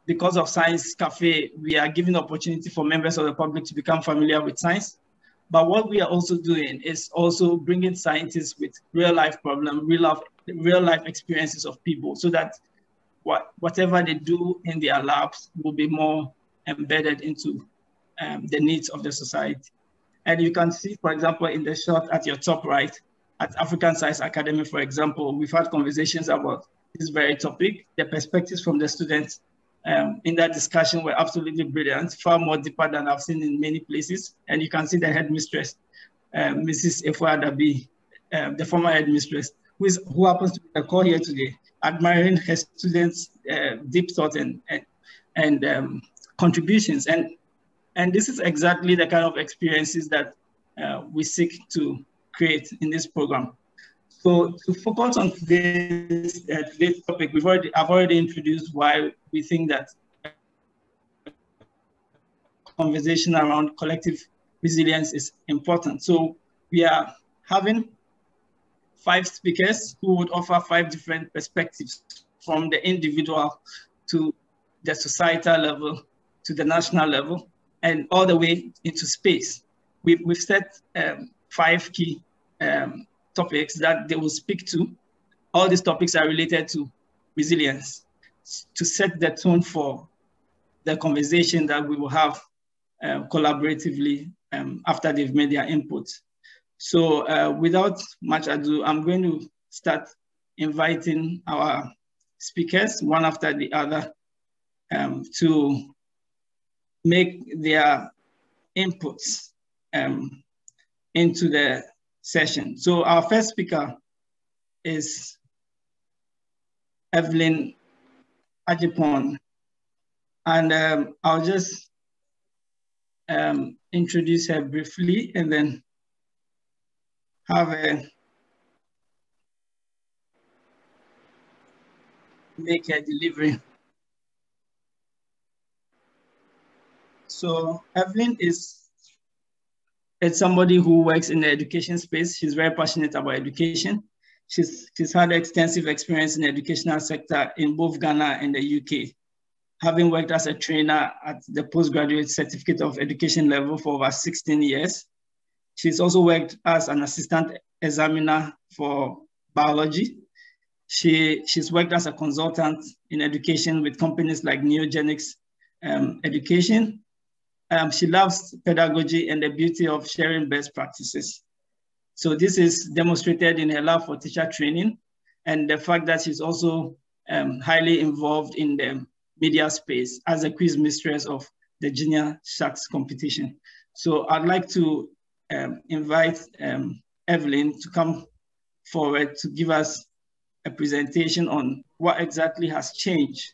because of Science Cafe, we are giving opportunity for members of the public to become familiar with science. But what we are also doing is also bringing scientists with real life problems, real life experiences of people, so that whatever they do in their labs will be more embedded into the needs of the society. And you can see, for example, in the shot at your top right, at African Science Academy, for example, we've had conversations about this very topic. The perspectives from the students in that discussion were absolutely brilliant, far more deeper than I've seen in many places. And you can see the headmistress, Mrs. Efo Adabi, the former headmistress, who happens to be the call here today, admiring her students' deep thought and contributions. And this is exactly the kind of experiences that we seek to create in this program. So to focus on today's topic, I've already introduced why we think that conversation around collective resilience is important. So we are having 5 speakers who would offer 5 different perspectives, from the individual to the societal level to the national level and all the way into space. We've set 5 key topics that they will speak to. All these topics are related to resilience, to set the tone for the conversation that we will have collaboratively after they've made their input. So without much ado, I'm going to start inviting our speakers one after the other to make their inputs into the session. So our first speaker is Evelyn Ajipon. And I'll just introduce her briefly and then have make a delivery. So Evelyn is somebody who works in the education space. She's very passionate about education. She's had extensive experience in the educational sector in both Ghana and the UK, having worked as a trainer at the postgraduate certificate of education level for over 16 years. She's also worked as an assistant examiner for biology. She's worked as a consultant in education with companies like Neogenics Education. She loves pedagogy and the beauty of sharing best practices. So this is demonstrated in her love for teacher training and the fact that she's also highly involved in the media space as a quiz mistress of the Junior Sharks competition. So I'd like to invite Evelyn to come forward to give us a presentation on what exactly has changed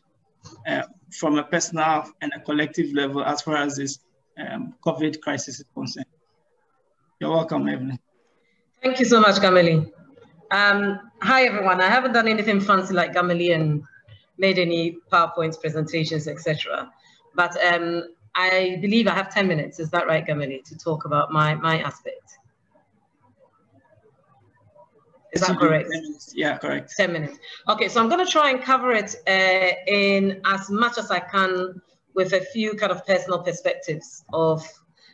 from a personal and a collective level as far as this COVID crisis is concerned. You're welcome, Evelyn. Thank you so much, Gamali. Hi, everyone. I haven't done anything fancy like Gamali and made any PowerPoint presentations, etc. But I believe I have 10 minutes. Is that right, Gamali, to talk about my aspect? Is that correct? 10 minutes. Yeah, correct. 10 minutes. Okay, so I'm going to try and cover it in as much as I can with a few kind of personal perspectives of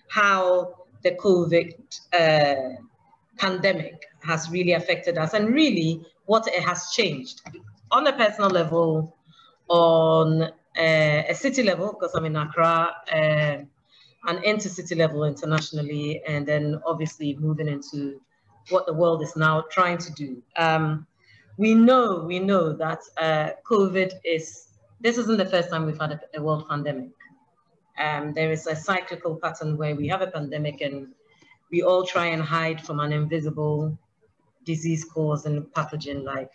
how the COVID pandemic has really affected us and really what it has changed on a personal level, on a city level, because I'm in Accra, an intercity level internationally, and then obviously moving into what the world is now trying to do. We know that COVID this isn't the first time we've had a world pandemic. There is a cyclical pattern where we have a pandemic and we all try and hide from an invisible disease causing pathogen like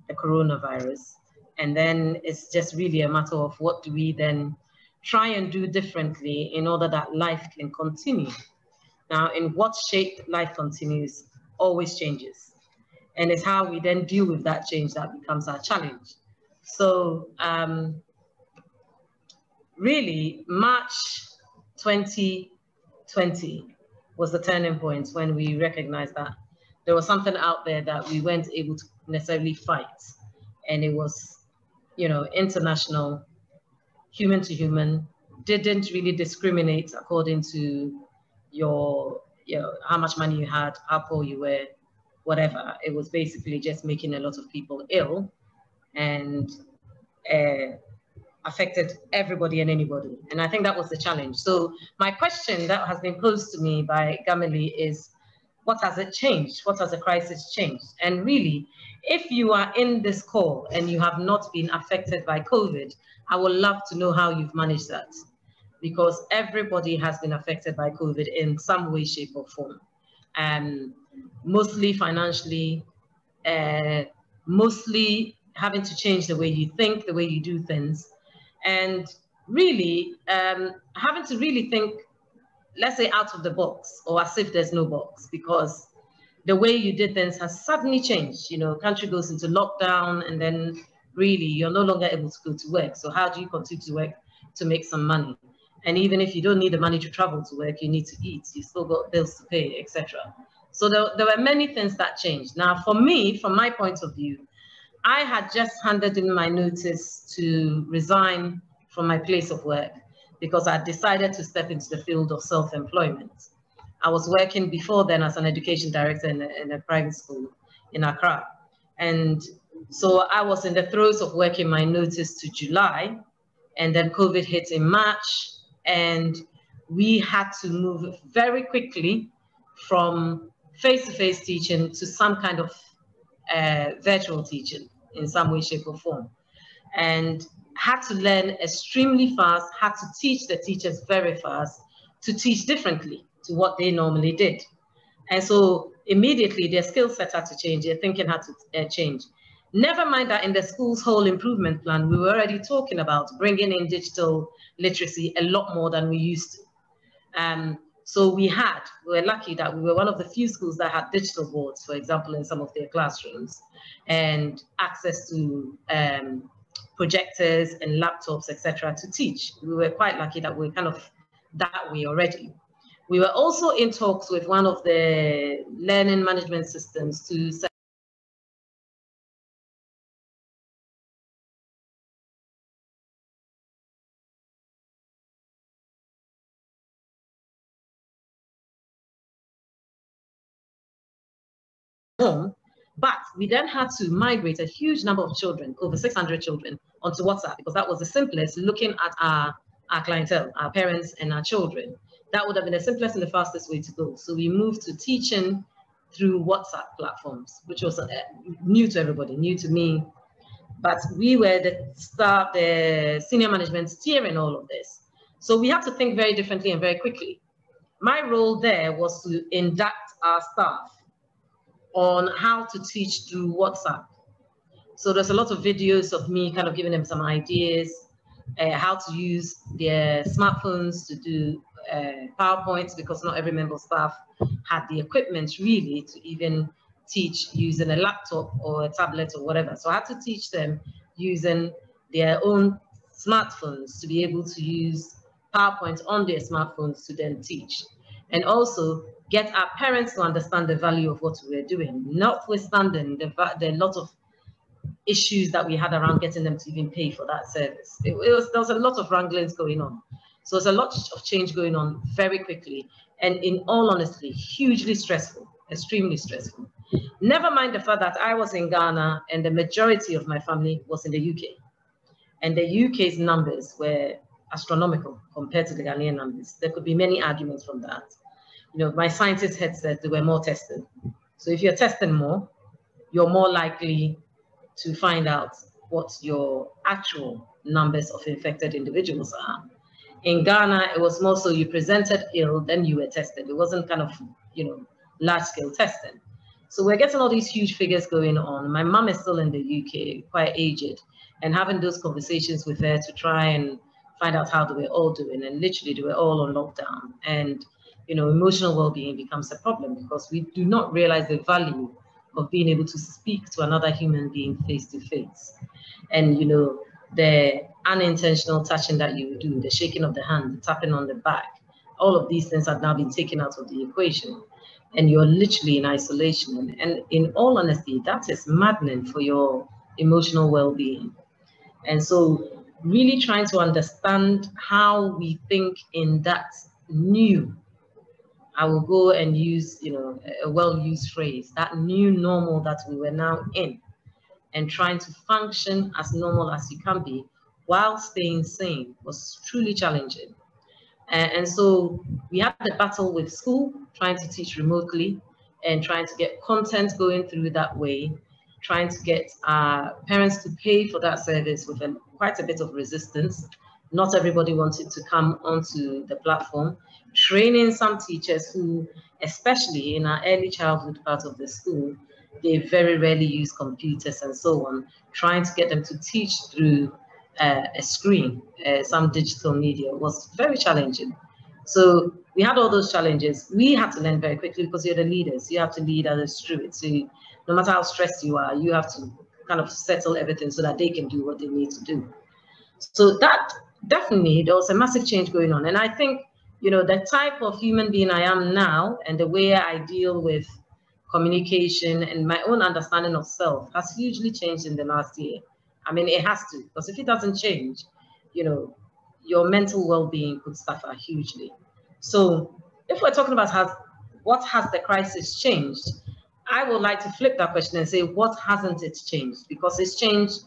the coronavirus. And then it's just really a matter of what do we then try and do differently in order that life can continue. Now, in what shape life continues always changes. And it's how we then deal with that change that becomes our challenge. So really, March 2020 was the turning point when we recognized that there was something out there that we weren't able to necessarily fight. And it was, international human to human, didn't really discriminate according to your, how much money you had, how poor you were, whatever. It was basically just making a lot of people ill and affected everybody and anybody. And I think that was the challenge. So my question that has been posed to me by Gamili is, what has it changed? What has the crisis changed? And really, if you are in this call and you have not been affected by COVID, I would love to know how you've managed that, because everybody has been affected by COVID in some way, shape, or form. Mostly financially, mostly having to change the way you think, the way you do things, and really having to really think, let's say, out of the box, or as if there's no box, because the way you did things has suddenly changed. You know, country goes into lockdown, and then really you're no longer able to go to work. So how do you continue to work to make some money? And even if you don't need the money to travel to work, you need to eat, you still got bills to pay, etc. So there were many things that changed. Now, for me, from my point of view, I had just handed in my notice to resign from my place of work because I decided to step into the field of self-employment. I was working before then as an education director in a private school in Accra. And so I was in the throes of working my notice to July, and then COVID hit in March, and we had to move very quickly from face-to-face teaching to some kind of virtual teaching in some way, shape, or form. And had to learn extremely fast, had to teach the teachers very fast to teach differently to what they normally did. And so immediately their skill set had to change, their thinking had to change. Never mind that in the school's whole improvement plan, we were already talking about bringing in digital literacy a lot more than we used to. So we were lucky that we were one of the few schools that had digital boards, for example, in some of their classrooms, and access to projectors and laptops, etc., to teach. We were quite lucky that we were kind of that way already. We were also in talks with one of the learning management systems to set home, but we then had to migrate a huge number of children, over 600 children, onto WhatsApp, because that was the simplest, looking at our clientele, our parents and our children. That would have been the simplest and the fastest way to go. So we moved to teaching through WhatsApp platforms, which was new to everybody, new to me. But we were the senior management steering all of this. So we had to think very differently and very quickly. My role there was to induct our staff on how to teach through WhatsApp. So there's a lot of videos of me kind of giving them some ideas, how to use their smartphones to do PowerPoints, because not every member of staff had the equipment really to even teach using a laptop or a tablet or whatever. So I had to teach them using their own smartphones to be able to use PowerPoint on their smartphones to then teach. And also get our parents to understand the value of what we were doing, notwithstanding the lot of issues that we had around getting them to even pay for that service. There was a lot of wranglings going on. So there's a lot of change going on very quickly. And in all honesty, hugely stressful, extremely stressful. Never mind the fact that I was in Ghana and the majority of my family was in the UK. And the UK's numbers were astronomical compared to the Ghanaian numbers. There could be many arguments from that. You know, my scientists had said they were more tested. So if you're testing more, you're more likely to find out what your actual numbers of infected individuals are. In Ghana, it was more so you presented ill, then you were tested. It wasn't kind of, you know, large-scale testing. So we're getting all these huge figures going on. My mom is still in the UK, quite aged, and having those conversations with her to try and find out how they were all doing. And literally, they were all on lockdown. And, you know, emotional well-being becomes a problem because we do not realize the value of being able to speak to another human being face-to-face. And, you know, the unintentional touching that you do, the shaking of the hand, the tapping on the back, all of these things have now been taken out of the equation. And you're literally in isolation. And in all honesty, that is maddening for your emotional well-being. And so really trying to understand how we think in that new, I will go and use, you know, a well-used phrase, that new normal that we were now in, and trying to function as normal as you can be while staying sane was truly challenging. And so we had the battle with school, trying to teach remotely and trying to get content going through that way, trying to get parents to pay for that service with quite a bit of resistance. Not everybody wanted to come onto the platform. Training some teachers who, especially in our early childhood part of the school, they very rarely use computers and so on, trying to get them to teach through a screen, some digital media was very challenging. So we had all those challenges. We had to learn very quickly because you're the leaders. You have to lead others through it. So no matter how stressed you are, you have to kind of settle everything so that they can do what they need to do. So that definitely, there was a massive change going on. And I think, you know, the type of human being I am now and the way I deal with communication and my own understanding of self has hugely changed in the last year. I mean, it has to, because if it doesn't change, you know, your mental well-being could suffer hugely. So if we're talking about what has the crisis changed, I would like to flip that question and say, what hasn't it changed? Because it's changed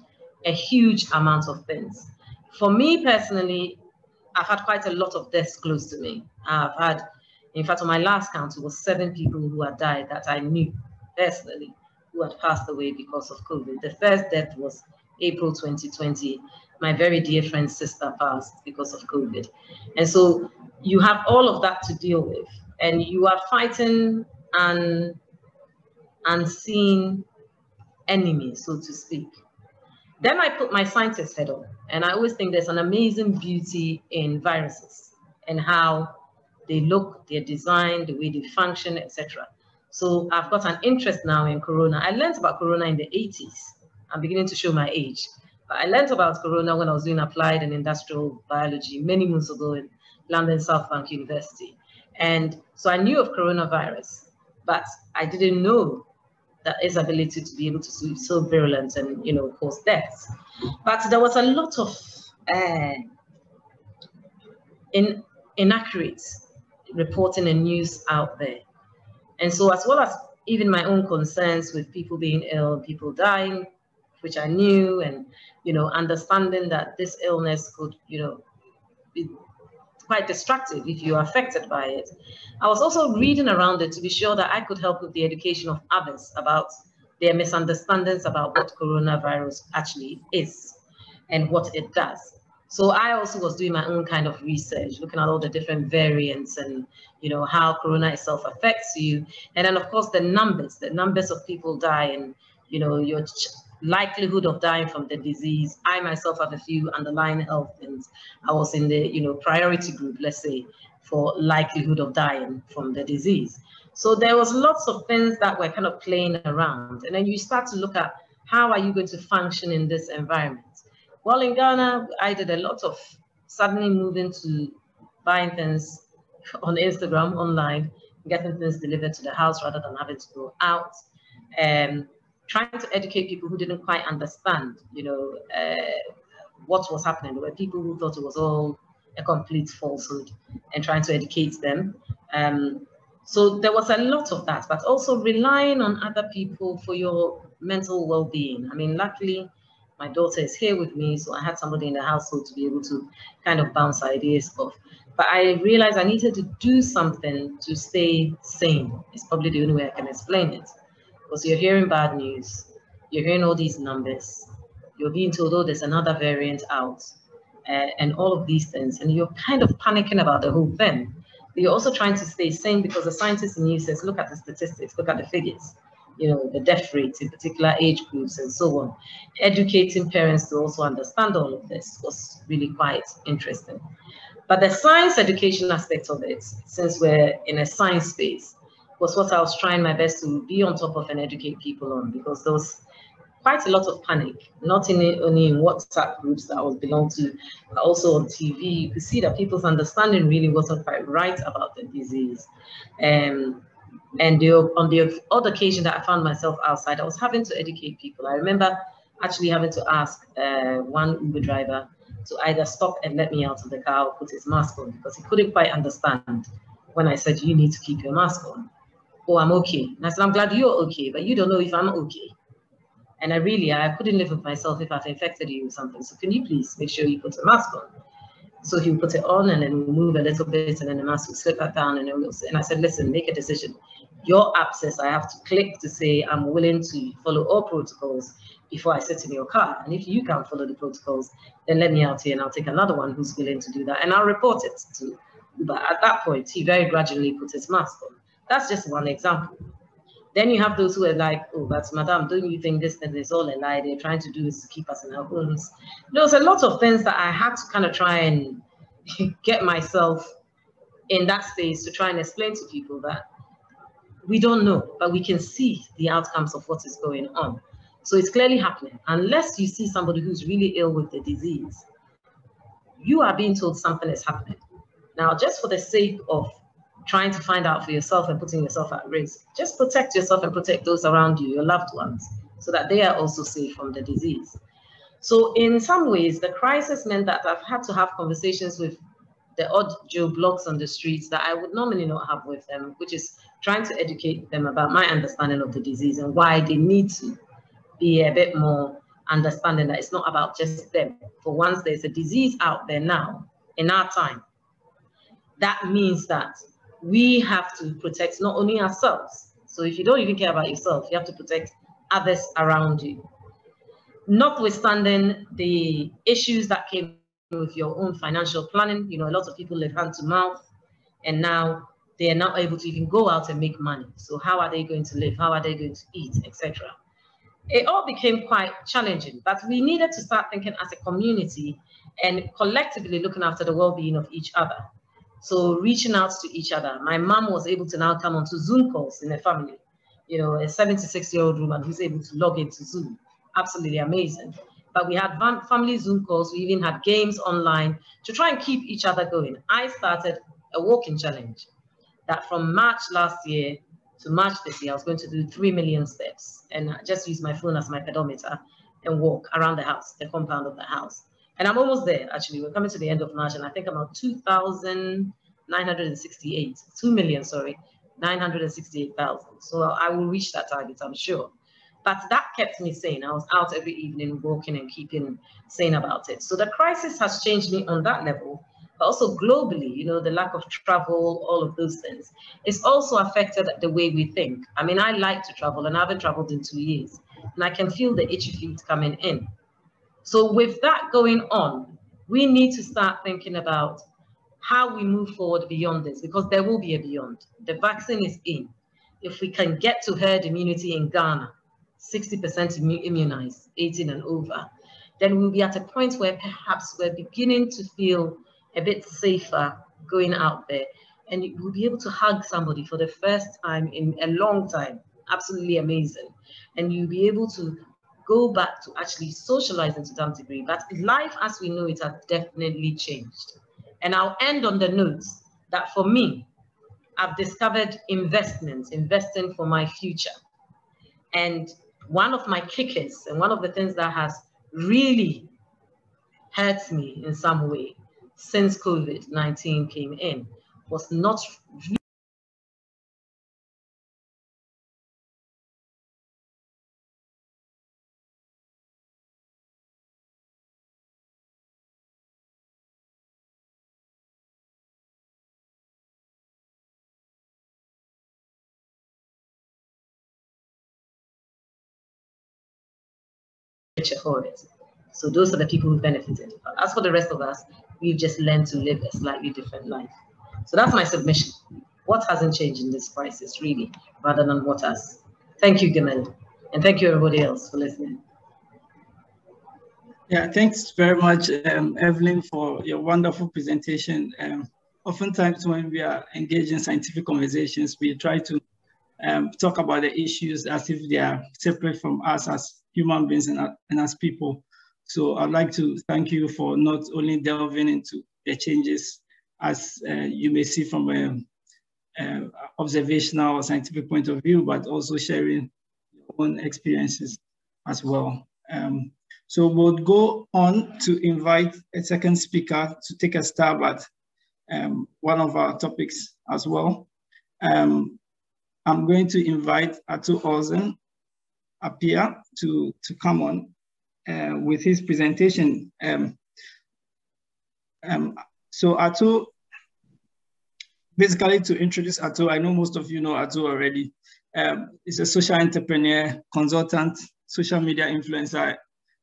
a huge amount of things. For me personally, I've had quite a lot of deaths close to me. I've had, in fact, on my last count, it was 7 people who had died that I knew personally who had passed away because of COVID. The first death was April 2020. My very dear friend's sister passed because of COVID. And so you have all of that to deal with, and you are fighting an unseen enemy, so to speak. Then I put my scientist head on, and I always think there's an amazing beauty in viruses and how they look, their design, the way they function, etc. So I've got an interest now in corona. I learned about corona in the 80s. I'm beginning to show my age. But I learned about corona when I was doing applied and industrial biology many months ago in London South Bank University. And so I knew of coronavirus, but I didn't know that its ability to be able to be so virulent and, you know, cause deaths. But there was a lot of inaccurate reporting and news out there. And so, as well as even my own concerns with people being ill, people dying, which I knew, and, you know, understanding that this illness could, you know, be quite destructive if you are affected by it. I was also reading around it to be sure that I could help with the education of others about their misunderstandings about what coronavirus actually is and what it does. So I also was doing my own kind of research, looking at all the different variants and, you know, how corona itself affects you. And then, of course, the numbers of people die and, you know, your likelihood of dying from the disease. I myself have a few underlying health things. I was in the, you know, priority group, let's say, for likelihood of dying from the disease. So there was lots of things that were kind of playing around. And then you start to look at how are you going to function in this environment? Well, in Ghana, I did a lot of suddenly moving to buying things on Instagram, online, getting things delivered to the house rather than having to go out. Trying to educate people who didn't quite understand, you know, what was happening. There were people who thought it was all a complete falsehood and trying to educate them. So there was a lot of that, but also relying on other people for your mental well-being. I mean, luckily, my daughter is here with me, so I had somebody in the household to be able to kind of bounce ideas off. But I realized I needed to do something to stay sane. It's probably the only way I can explain it. Because you're hearing bad news, you're hearing all these numbers, you're being told, oh, there's another variant out, and all of these things, and you're kind of panicking about the whole thing. But you're also trying to stay sane because the scientist in you says, look at the statistics, look at the figures, you know, the death rates in particular age groups and so on. Educating parents to also understand all of this was really quite interesting. But the science education aspect of it, since we're in a science space, was what I was trying my best to be on top of and educate people on, because there was quite a lot of panic, not only in WhatsApp groups that I was belong to, but also on TV. You could see that people's understanding really wasn't quite right about the disease. And on the odd occasion that I found myself outside, I was having to educate people. I remember actually having to ask one Uber driver to either stop and let me out of the car or put his mask on, because he couldn't quite understand when I said, you need to keep your mask on. Oh, I'm okay. And I said, I'm glad you're okay, but you don't know if I'm okay. And I couldn't live with myself if I've infected you with something. So can you please make sure you put a mask on? So he would put it on and then we'll move a little bit and then the mask would slip back down and then and I said, listen, make a decision. Your abscess, I have to click to say I'm willing to follow all protocols before I sit in your car. And if you can't follow the protocols, then let me out here and I'll take another one who's willing to do that. And I'll report it to Uber. At that point, he very gradually put his mask on. That's just one example. Then you have those who are like, oh, but madam, don't you think this thing is all a lie? They're trying to do is to keep us in our homes. There's a lot of things that I had to kind of try and get myself in that space to try and explain to people that we don't know, but we can see the outcomes of what is going on. So it's clearly happening. Unless you see somebody who's really ill with the disease, you are being told something is happening. Now, just for the sake of trying to find out for yourself and putting yourself at risk, just protect yourself and protect those around you, your loved ones, so that they are also safe from the disease. So in some ways, the crisis meant that I've had to have conversations with the odd Joe Bloggs on the streets that I would normally not have with them, which is trying to educate them about my understanding of the disease and why they need to be a bit more understanding that it's not about just them. For once there's a disease out there now, in our time, that means that we have to protect not only ourselves. So if you don't even care about yourself, you have to protect others around you. Notwithstanding the issues that came with your own financial planning, you know, a lot of people live hand to mouth, and now they are not able to even go out and make money. So how are they going to live? How are they going to eat, etc.? It all became quite challenging, but we needed to start thinking as a community and collectively looking after the well-being of each other. So reaching out to each other. My mom was able to now come onto Zoom calls in the family. You know, a 76-year-old woman who's able to log into Zoom. Absolutely amazing. But we had family Zoom calls. We even had games online to try and keep each other going. I started a walking challenge that from March last year to March this year, I was going to do 3 million steps and I just use my phone as my pedometer and walk around the house, the compound of the house. And I'm almost there, actually. We're coming to the end of March, and I think I'm at 2,968, 2 million, sorry, 968,000. So I will reach that target, I'm sure. But that kept me sane. I was out every evening walking and keeping sane about it. So the crisis has changed me on that level, but also globally, you know, the lack of travel, all of those things. It's also affected the way we think. I mean, I like to travel, and I haven't traveled in 2 years, and I can feel the itchy feet coming in. So with that going on, we need to start thinking about how we move forward beyond this, because there will be a beyond. The vaccine is in. If we can get to herd immunity in Ghana, 60% immunized, 18 and over, then we'll be at a point where perhaps we're beginning to feel a bit safer going out there. And we'll be able to hug somebody for the first time in a long time. Absolutely amazing. And you'll be able to go back to actually socializing to some degree, but life as we know it has definitely changed. And I'll end on the note that for me, I've discovered investing for my future. And one of my kickers and one of the things that has really hurt me in some way since COVID-19 came in was not for it. So those are the people who benefited. As for the rest of us, we've just learned to live a slightly different life. So that's my submission. What hasn't changed in this crisis, really, rather than what has. Thank you, Gamal, and thank you everybody else for listening. Yeah, thanks very much, Evelyn, for your wonderful presentation. Oftentimes when we are engaged in scientific conversations, we try to talk about the issues as if they are separate from us as human beings and as people. So I'd like to thank you for not only delving into the changes as you may see from an observational or scientific point of view, but also sharing your own experiences as well. So we'll go on to invite a second speaker to take a stab at one of our topics as well. I'm going to invite Atu Ozen Apia to come on with his presentation. So Atu, basically to introduce Atu, I know most of you know Atu already. He's a social entrepreneur, consultant, social media influencer,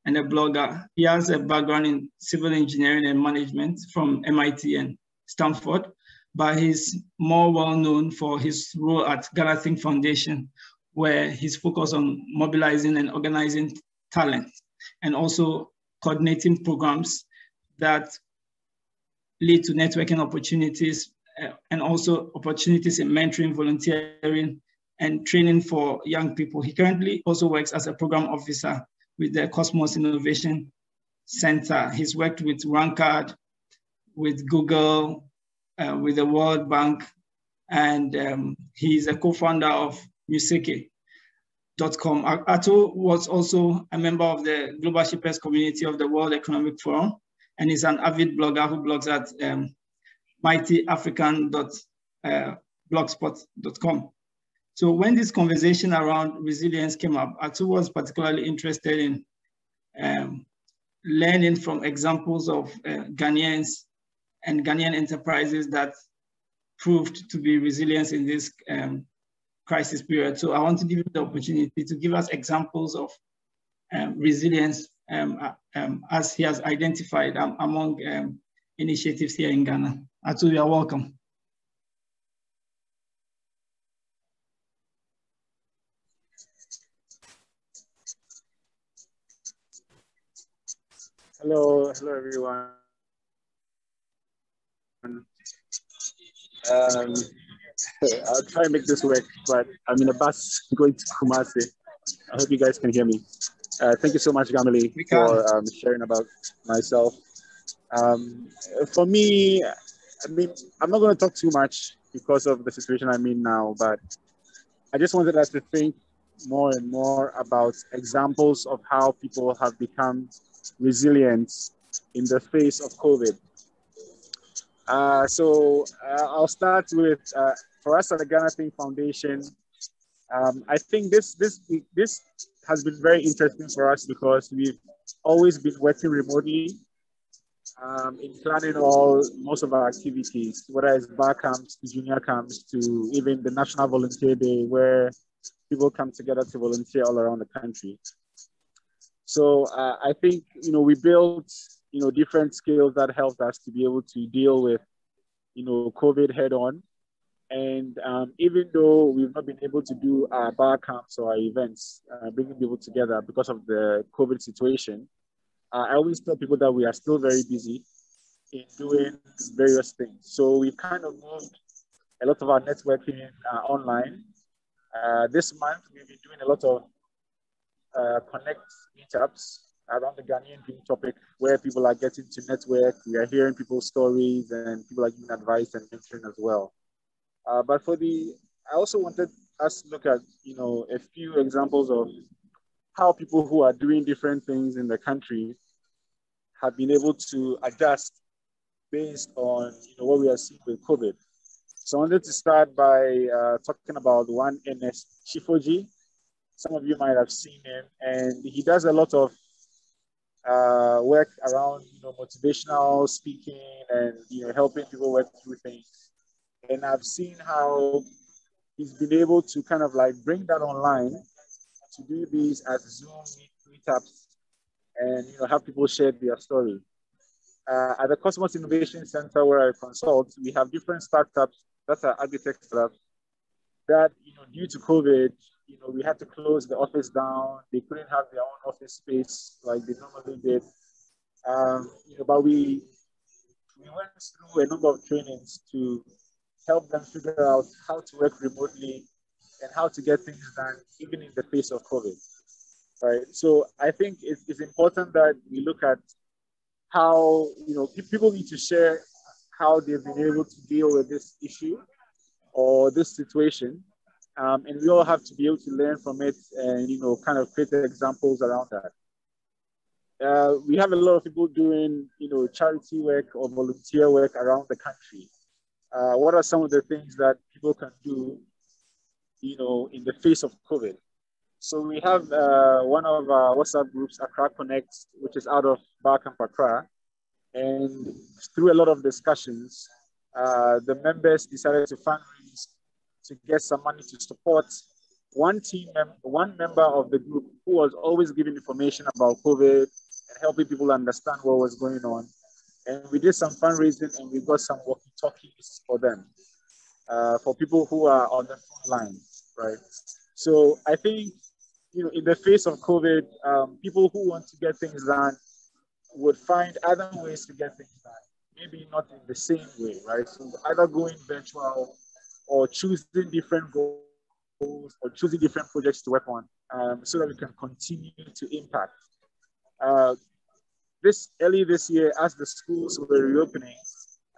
and a blogger. He has a background in civil engineering and management from MIT and Stanford, but he's more well known for his role at Ghana Think Foundation, where he's focused on mobilizing and organizing talent and also coordinating programs that lead to networking opportunities and also opportunities in mentoring, volunteering, and training for young people. He currently also works as a program officer with the Cosmos Innovation Center. He's worked with Rankard, with Google, with the World Bank, and he's a co-founder of Museke.com. Atu was also a member of the Global Shippers community of the World Economic Forum, and is an avid blogger who blogs at mightyafrican.blogspot.com. So when this conversation around resilience came up, Atu was particularly interested in learning from examples of Ghanaians and Ghanaian enterprises that proved to be resilient in this crisis period. So I want to give you the opportunity to give us examples of resilience as he has identified among initiatives here in Ghana. Atu, you are welcome. Hello everyone. I'll try and make this work, but I'm in a bus going to Kumasi. I hope you guys can hear me. Thank you so much, Gamali, for sharing about myself. For me, I mean, I'm not going to talk too much because of the situation I'm in now, but I just wanted us to think more and more about examples of how people have become resilient in the face of COVID. I'll start with, for us at the Ghana Think Foundation, I think this has been very interesting for us because we've always been working remotely in planning most of our activities, whether it's bar camps to junior camps to even the National Volunteer Day, where people come together to volunteer all around the country. So I think, we built, different skills that helped us to be able to deal with, COVID head on. And even though we've not been able to do our bar camps or our events, bringing people together because of the COVID situation, I always tell people that we are still very busy in doing various things. So we've kind of moved a lot of our networking online. This month, we've been doing a lot of Connect meetups around the Ghanaian dream topic, where people are getting to network. We are hearing people's stories and people are giving advice and mentoring as well. But I also wanted us to look at, a few examples of how people who are doing different things in the country have been able to adjust based on, what we are seeing with COVID. So I wanted to start by talking about one Ernest Chifoji. Some of you might have seen him, and he does a lot of work around, motivational speaking and, helping people work through things. And I've seen how he's been able to kind of like bring that online to do these as Zoom meetups and, have people share their story. At the Cosmos Innovation Center where I consult, we have different startups that are agri-tech startups that, due to COVID, we had to close the office down. They couldn't have their own office space like they normally did. But we went through a number of trainings to help them figure out how to work remotely and how to get things done even in the face of COVID, right? So I think it's important that we look at how, people need to share how they've been able to deal with this issue or this situation. And we all have to be able to learn from it and, kind of create examples around that. we have a lot of people doing, charity work or volunteer work around the country. What are some of the things that people can do, in the face of COVID? So we have one of our WhatsApp groups, Accra Connect, which is out of Barcamp Accra. And through a lot of discussions, the members decided to fundraise to get some money to support one member of the group who was always giving information about COVID and helping people understand what was going on. And we did some fundraising and we got some walkie-talkies for them, for people who are on the front line, right? So I think, in the face of COVID, people who want to get things done would find other ways to get things done, maybe not in the same way, right? So either going virtual or choosing different goals or choosing different projects to work on, so that we can continue to impact. Early this year, as the schools were reopening,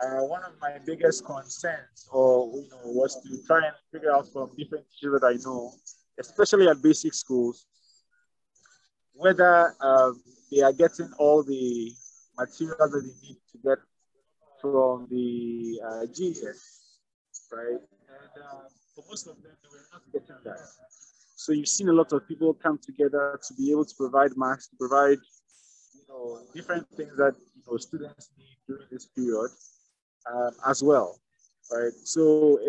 one of my biggest concerns was to try and figure out from different teachers that I know, especially at basic schools, whether they are getting all the materials that they need to get from the GES, right? And for most of them, they were not getting that. So you've seen a lot of people come together to be able to provide masks, to provide, different things that students need during this period as well, right? So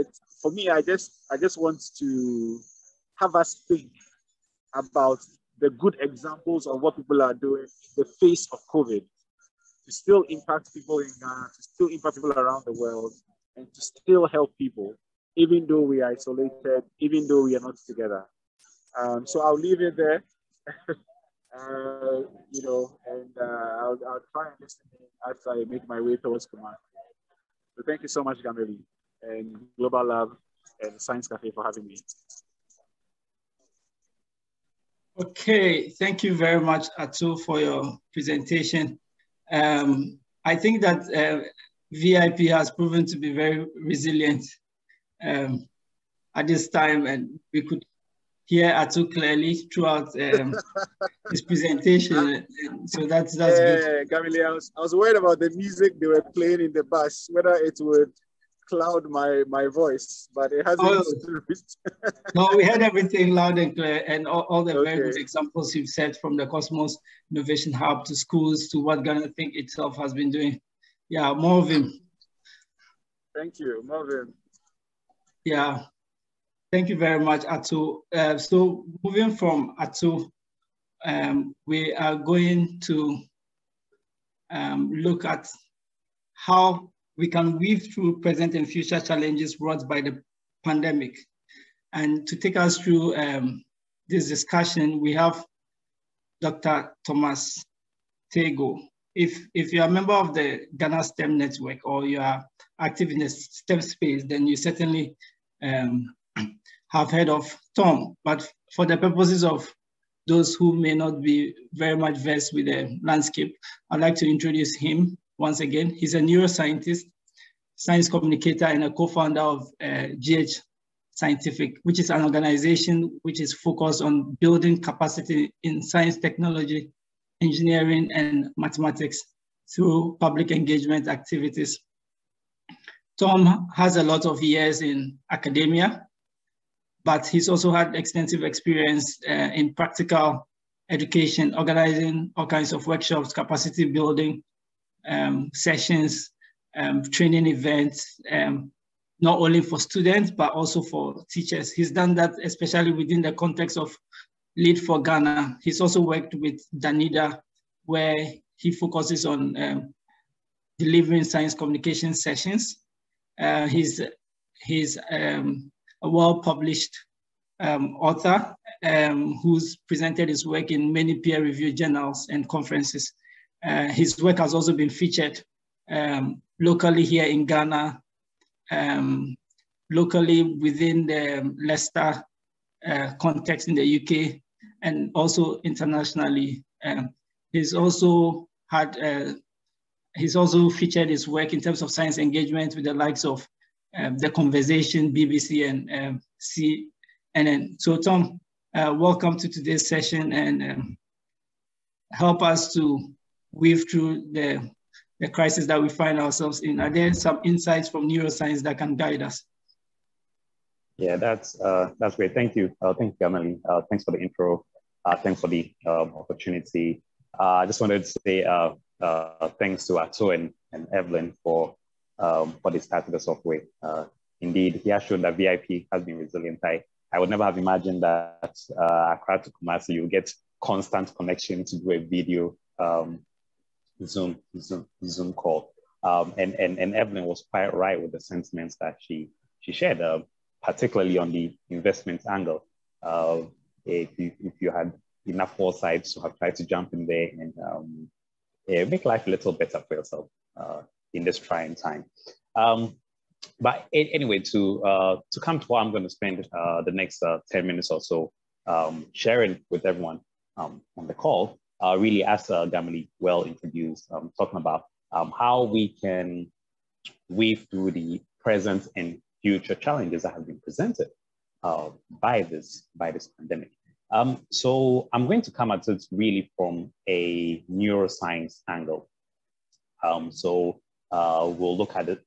for me, I just want to have us think about the good examples of what people are doing in the face of COVID, to still impact people in Ghana, to still impact people around the world, and to still help people, even though we are isolated, even though we are not together. So I'll leave it there, and I'll try and listen as I make my way towards command. So thank you so much, Gameli, and Global Lab and Science Cafe for having me. Okay, thank you very much, Atu, for your presentation. I think that VIP has proven to be very resilient at this time, and we could hear Atu clearly throughout his presentation. So that's good. Gamili, I was worried about the music they were playing in the bus, whether it would cloud my voice, but it hasn't. No, we heard everything loud and clear, and all the very good examples you've said, from the Cosmos Innovation Hub to schools to what Ghana Think itself has been doing. Yeah, more of him. Thank you, more of him. Yeah, thank you very much, Atu. So moving from Atu, we are going to look at how we can weave through present and future challenges brought by the pandemic. And to take us through this discussion, we have Dr. Thomas Tego. If you're a member of the Ghana STEM network or you are active in the STEM space, then you certainly have heard of Tom. But for the purposes of those who may not be very much versed with the landscape, I'd like to introduce him once again. He's a neuroscientist, science communicator, and a co-founder of GH Scientific, which is an organization which is focused on building capacity in science, technology, engineering, and mathematics through public engagement activities. Tom has a lot of years in academia, but he's also had extensive experience in practical education, organizing all kinds of workshops, capacity building sessions, training events, not only for students, but also for teachers. He's done that especially within the context of Lead for Ghana. He's also worked with Danida, where he focuses on delivering science communication sessions. He's a well-published author who's presented his work in many peer-reviewed journals and conferences. His work has also been featured locally here in Ghana, locally within the Leicester context in the UK, and also internationally. He's also featured his work in terms of science engagement with the likes of The Conversation, BBC, and CNN. So Tom, welcome to today's session, and help us to weave through the crisis that we find ourselves in? Are there some insights from neuroscience that can guide us? Yeah, that's great. Thank you. Thank you, Emily. Thanks for the intro. Thanks for the opportunity. I just wanted to say thanks to Ato and Evelyn for this part of the software. Indeed, he has shown that VIP has been resilient. I would never have imagined that Accra to Kumasi, you get constant connection to do a video Zoom call. And Evelyn was quite right with the sentiments that she shared, particularly on the investment angle. If you had enough foresight to have tried to jump in there and make life a little better for yourself in this trying time. But anyway, to come to what I'm going to spend the next 10 minutes or so sharing with everyone on the call, really, as Gamali well introduced, talking about how we can weave through the present and future challenges that have been presented by this pandemic. So I'm going to come at it really from a neuroscience angle. So we'll look at it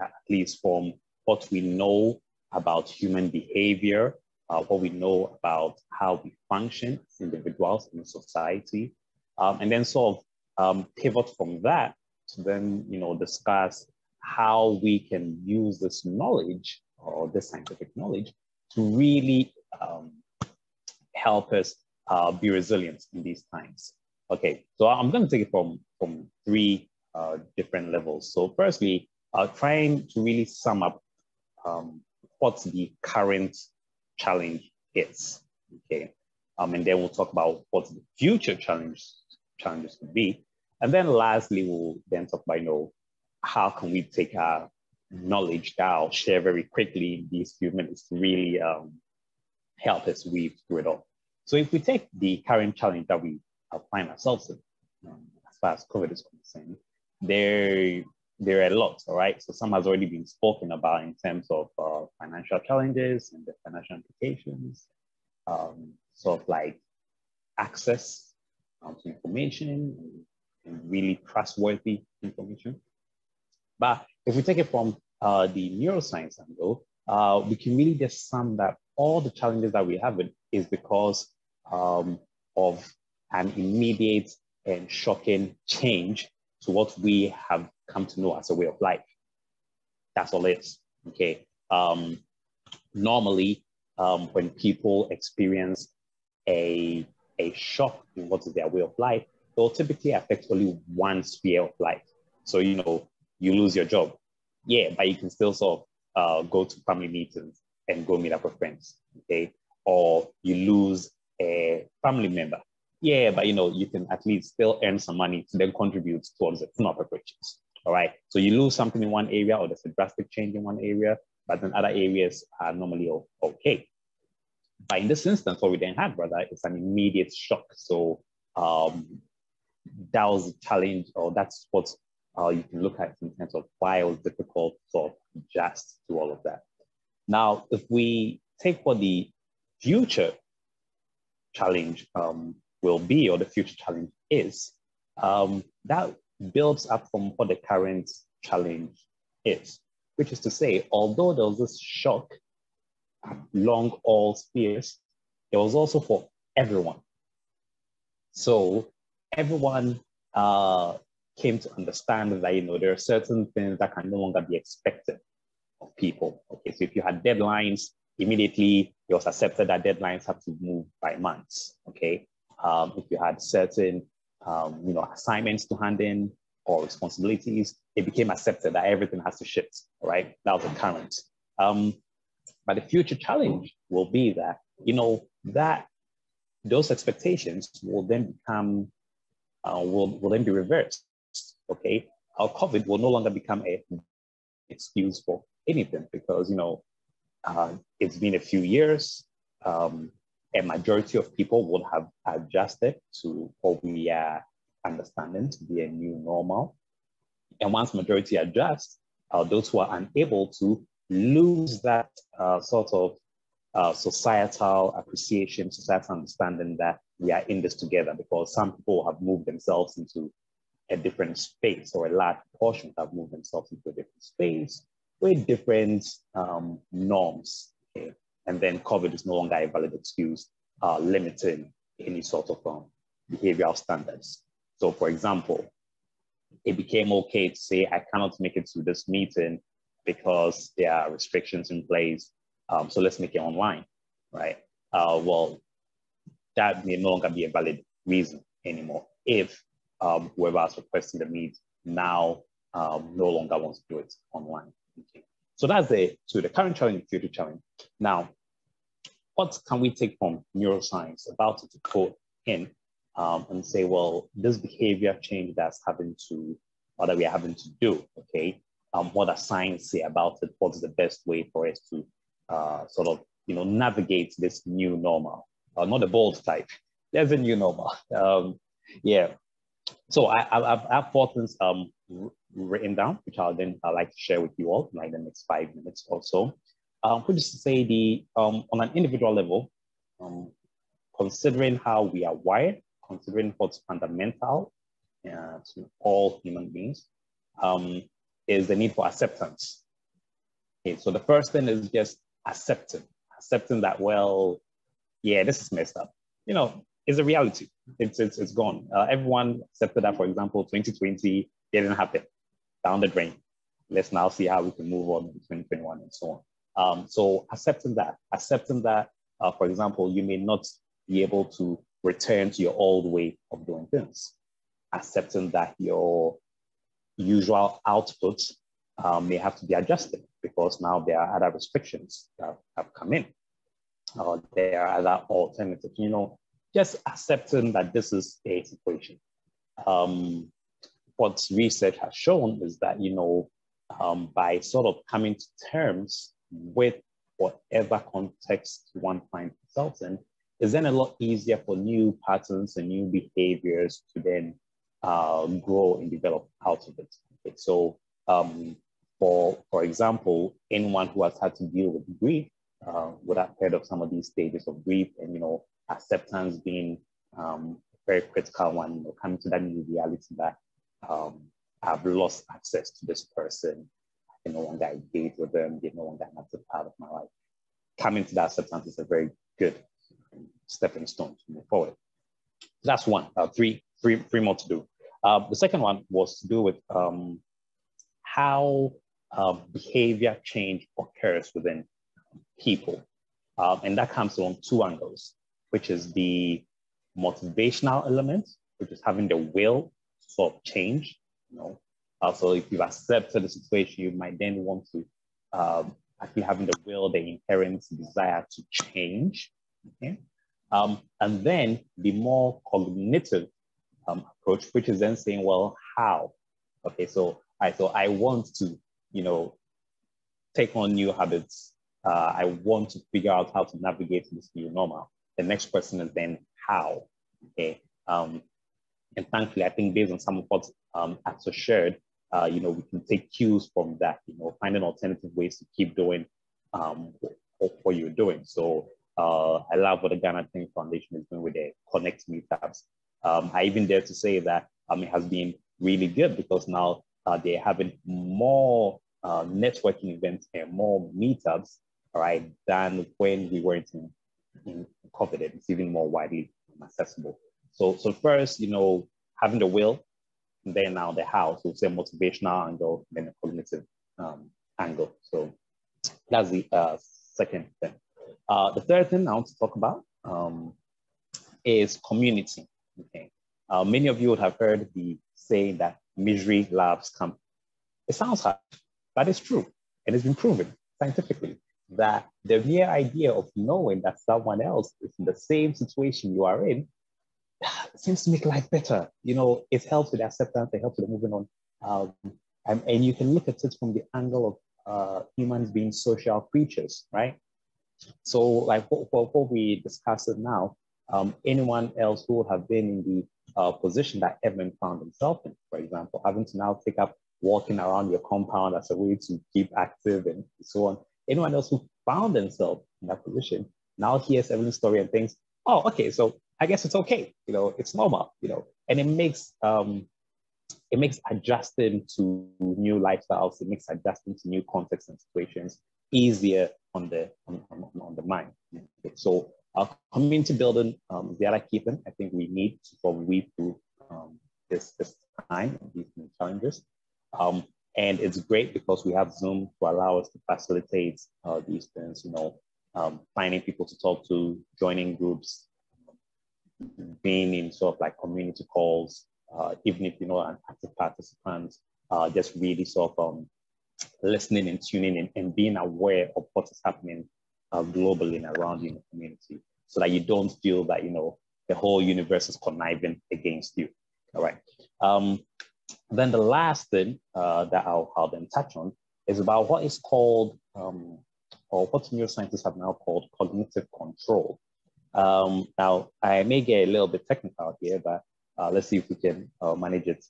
at least from what we know about human behavior, what we know about how we function as individuals in society, and then sort of pivot from that to then, discuss how we can use this knowledge or this scientific knowledge to really help us be resilient in these times. Okay, so I'm going to take it from three different levels. So firstly, trying to really sum up what the current challenge is, okay? And then we'll talk about what the future challenges could be. And then lastly, we'll then talk about, how can we take our knowledge that I'll share very quickly in these few minutes to really help us weave through it all. So if we take the current challenge that we find ourselves in, as far as COVID is concerned, there are a lot, all right? So some has already been spoken about in terms of financial challenges and the financial implications, sort of like access to information and really trustworthy information. But if we take it from the neuroscience angle, we can really just sum that all the challenges that we have is because of an immediate and shocking change to what we have come to know as a way of life. That's all it is, okay? Normally, when people experience a shock in what is their way of life, it will typically affect only one sphere of life. So, you lose your job. Yeah, but you can still sort of go to family meetings and go meet up with friends, okay? Or you lose a family member. Yeah, but you can at least still earn some money to then contribute towards the funeral preparations, all right? So you lose something in one area or there's a drastic change in one area, but then other areas are normally okay. But in this instance, what we then had, brother, is an immediate shock. So that was a challenge, or that's what you can look at in terms of why it was difficult to sort of adjust to all of that. Now, if we take what the future challenge will be, or the future challenge is, that builds up from what the current challenge is, which is to say, although there was this shock along all spheres, it was also for everyone. So everyone came to understand that, there are certain things that can no longer be expected of people. Okay, so if you had deadlines, immediately it was accepted that deadlines have to move by months, okay? If you had certain, assignments to hand in or responsibilities, it became accepted that everything has to shift, right? That was the current. But the future challenge will be that, that those expectations will then become, will then be reversed, okay? Our COVID will no longer become an excuse for anything because, it's been a few years. A majority of people would have adjusted to what we are understanding to be a new normal. And once majority adjusts, those who are unable to lose that sort of societal appreciation, societal understanding that we are in this together, because some people have moved themselves into a different space, or a large portion have moved themselves into a different space with different norms. Okay? And then COVID is no longer a valid excuse limiting any sort of behavioral standards. So for example, it became okay to say, I cannot make it to this meeting because there are restrictions in place. So let's make it online, right? Well, that may no longer be a valid reason anymore if whoever has requested the meet now no longer wants to do it online. Okay. So that's the current challenge, the future challenge. Now, what can we take from neuroscience about it to put in and say, well, this behavior change that's having to, or that we are having to do, okay? What does science say about it? What's the best way for us to sort of, navigate this new normal? Not the bold type. There's a new normal. Yeah. So I've 4 things written down, which I'd like to share with you all in like the next 5 minutes or so. Which is to say, on an individual level, considering how we are wired, considering what's fundamental to all human beings, is the need for acceptance. Okay, so the first thing is just accepting that, well, yeah, this is messed up. It's a reality. It's gone. Everyone accepted that, for example, 2020 didn't happen, down the drain. Let's now see how we can move on in 2021 and so on. So accepting that, for example, you may not be able to return to your old way of doing things. Accepting that your usual output may have to be adjusted because now there are other restrictions that have come in. There are other alternatives, just accepting that this is a situation. What research has shown is that, by sort of coming to terms with whatever context one finds themselves in, is then a lot easier for new patterns and new behaviors to then grow and develop out of it. Okay, so for example, anyone who has had to deal with grief would have heard of some of these stages of grief, and acceptance being a very critical one, coming to that new reality that I've lost access to this person. I can no longer engage with them. They're no longer an active part of my life. Coming to that acceptance is a very good stepping stone to move forward. That's one. Three more to do. The second one was to do with how behavior change occurs within people. And that comes from 2 angles, which is the motivational element, which is having the will to sort of change. So if you've accepted the situation, you might then want to actually having the will, the inherent desire to change. Okay? And then the more cognitive approach, which is then saying, well, how? Okay, so I want to, take on new habits. I want to figure out how to navigate this new normal. The next question is then how? Okay, and thankfully, I think based on some of what Axel shared, we can take cues from that. Finding alternative ways to keep doing what you're doing. So I love what the Ghana Think Foundation is doing with their Connect meetups. I even dare to say that it has been really good because now they're having more networking events and more meetups, right, than when we weren't in COVID. It's even more widely accessible. So first, having the will, and then now the how, so say motivational angle, then the cognitive angle. So that's the second thing. The third thing I want to talk about is community. Okay, many of you would have heard the saying that misery loves company. It sounds hard, but it's true, and it's been proven scientifically that the mere idea of knowing that someone else is in the same situation you are in seems to make life better. It helps with acceptance, it helps with moving on. And you can look at it from the angle of humans being social creatures, right? So like what we discussed now, anyone else who would have been in the position that Evelyn found himself in, for example, having to now take up walking around your compound as a way to keep active and so on. Anyone else who found themselves in that position now hears Evelyn's story and thinks, oh, okay, so I guess it's okay. You know, it's normal. You know, and it makes adjusting to new lifestyles, it makes adjusting to new contexts and situations easier on the mind. Okay, so community building, the other key thing I think we need to sort of weave through this time, these new challenges. And it's great because we have Zoom to allow us to facilitate these things, you know, finding people to talk to, joining groups, being in sort of like community calls, even if you're not an active participant, just really sort of listening and tuning in and being aware of what is happening globally and around you in the community, so that you don't feel that, you know, the whole universe is conniving against you. All right. Then the last thing that I'll then touch on is about what is called, or what neuroscientists have now called cognitive control. Now, I may get a little bit technical here, but let's see if we can manage it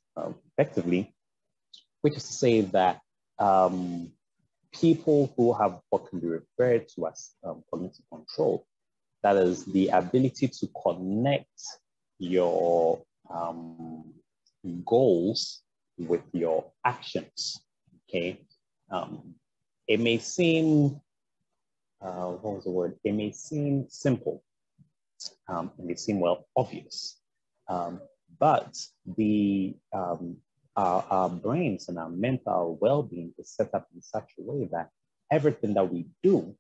effectively, which is to say that people who have what can be referred to as cognitive control, that is the ability to connect your goals with your actions, okay? It may seem, what was the word? It may seem simple. It may seem, well, obvious. But our brains and our mental well-being is set up in such a way that everything that we do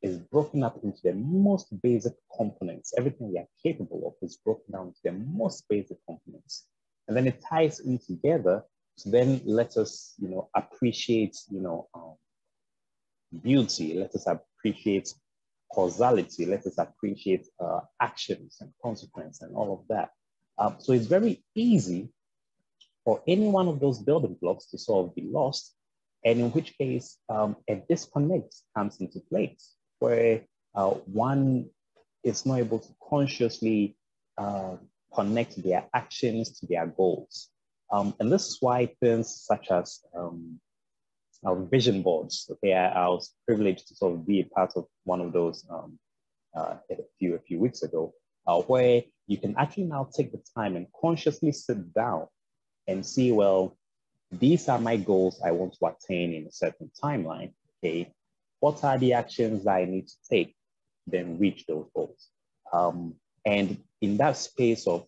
is broken up into the most basic components. Everything we are capable of is broken down to the most basic components. And then it ties in together to then let us, you know, appreciate, you know, beauty, let us appreciate causality, let us appreciate actions and consequence and all of that. So it's very easy for any one of those building blocks to sort of be lost, and in which case a disconnect comes into place, where one is not able to consciously connect their actions to their goals. And this is why things such as our vision boards, okay, I was privileged to sort of be a part of one of those a few weeks ago, where you can actually now take the time and consciously sit down and see, well, these are my goals I want to attain in a certain timeline, okay? What are the actions that I need to take then reach those goals? And in that space of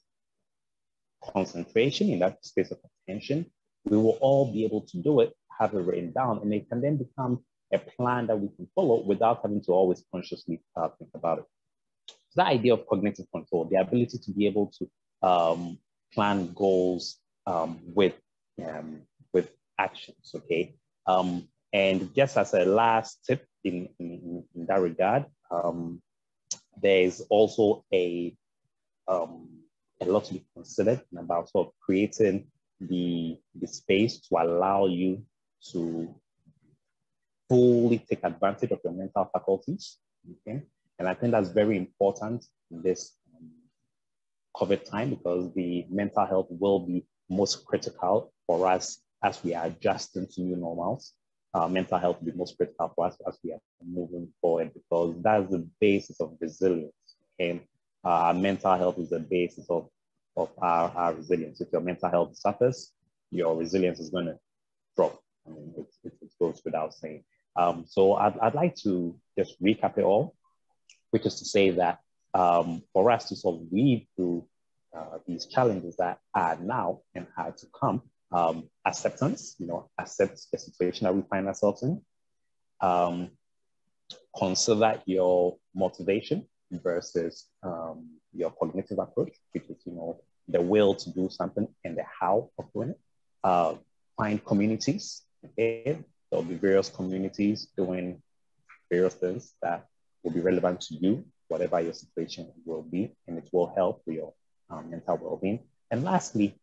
concentration, in that space of attention, we will all be able to do it, have it written down, and it can then become a plan that we can follow without having to always consciously think about it. So that idea of cognitive control, the ability to be able to plan goals with actions, okay? And just as a last tip in that regard, there's also a lot to be considered about sort of creating the space to allow you to fully take advantage of your mental faculties, okay? And I think that's very important in this COVID time, because the mental health will be most critical for us as we are adjusting to new normals. Mental health will be most critical for us as we are moving forward, because that's the basis of resilience. Okay? Our mental health is the basis of our resilience. If your mental health suffers, your resilience is going to drop. I mean, it goes without saying. So I'd like to just recap it all, which is to say that for us to sort of weave through these challenges that are now and are to come, acceptance, you know, accept the situation that we find ourselves in. Consider your motivation versus your cognitive approach, which is, you know, the will to do something and the how of doing it. Find communities, okay? There'll be various communities doing various things that will be relevant to you, whatever your situation will be, and it will help with your mental well-being. And lastly,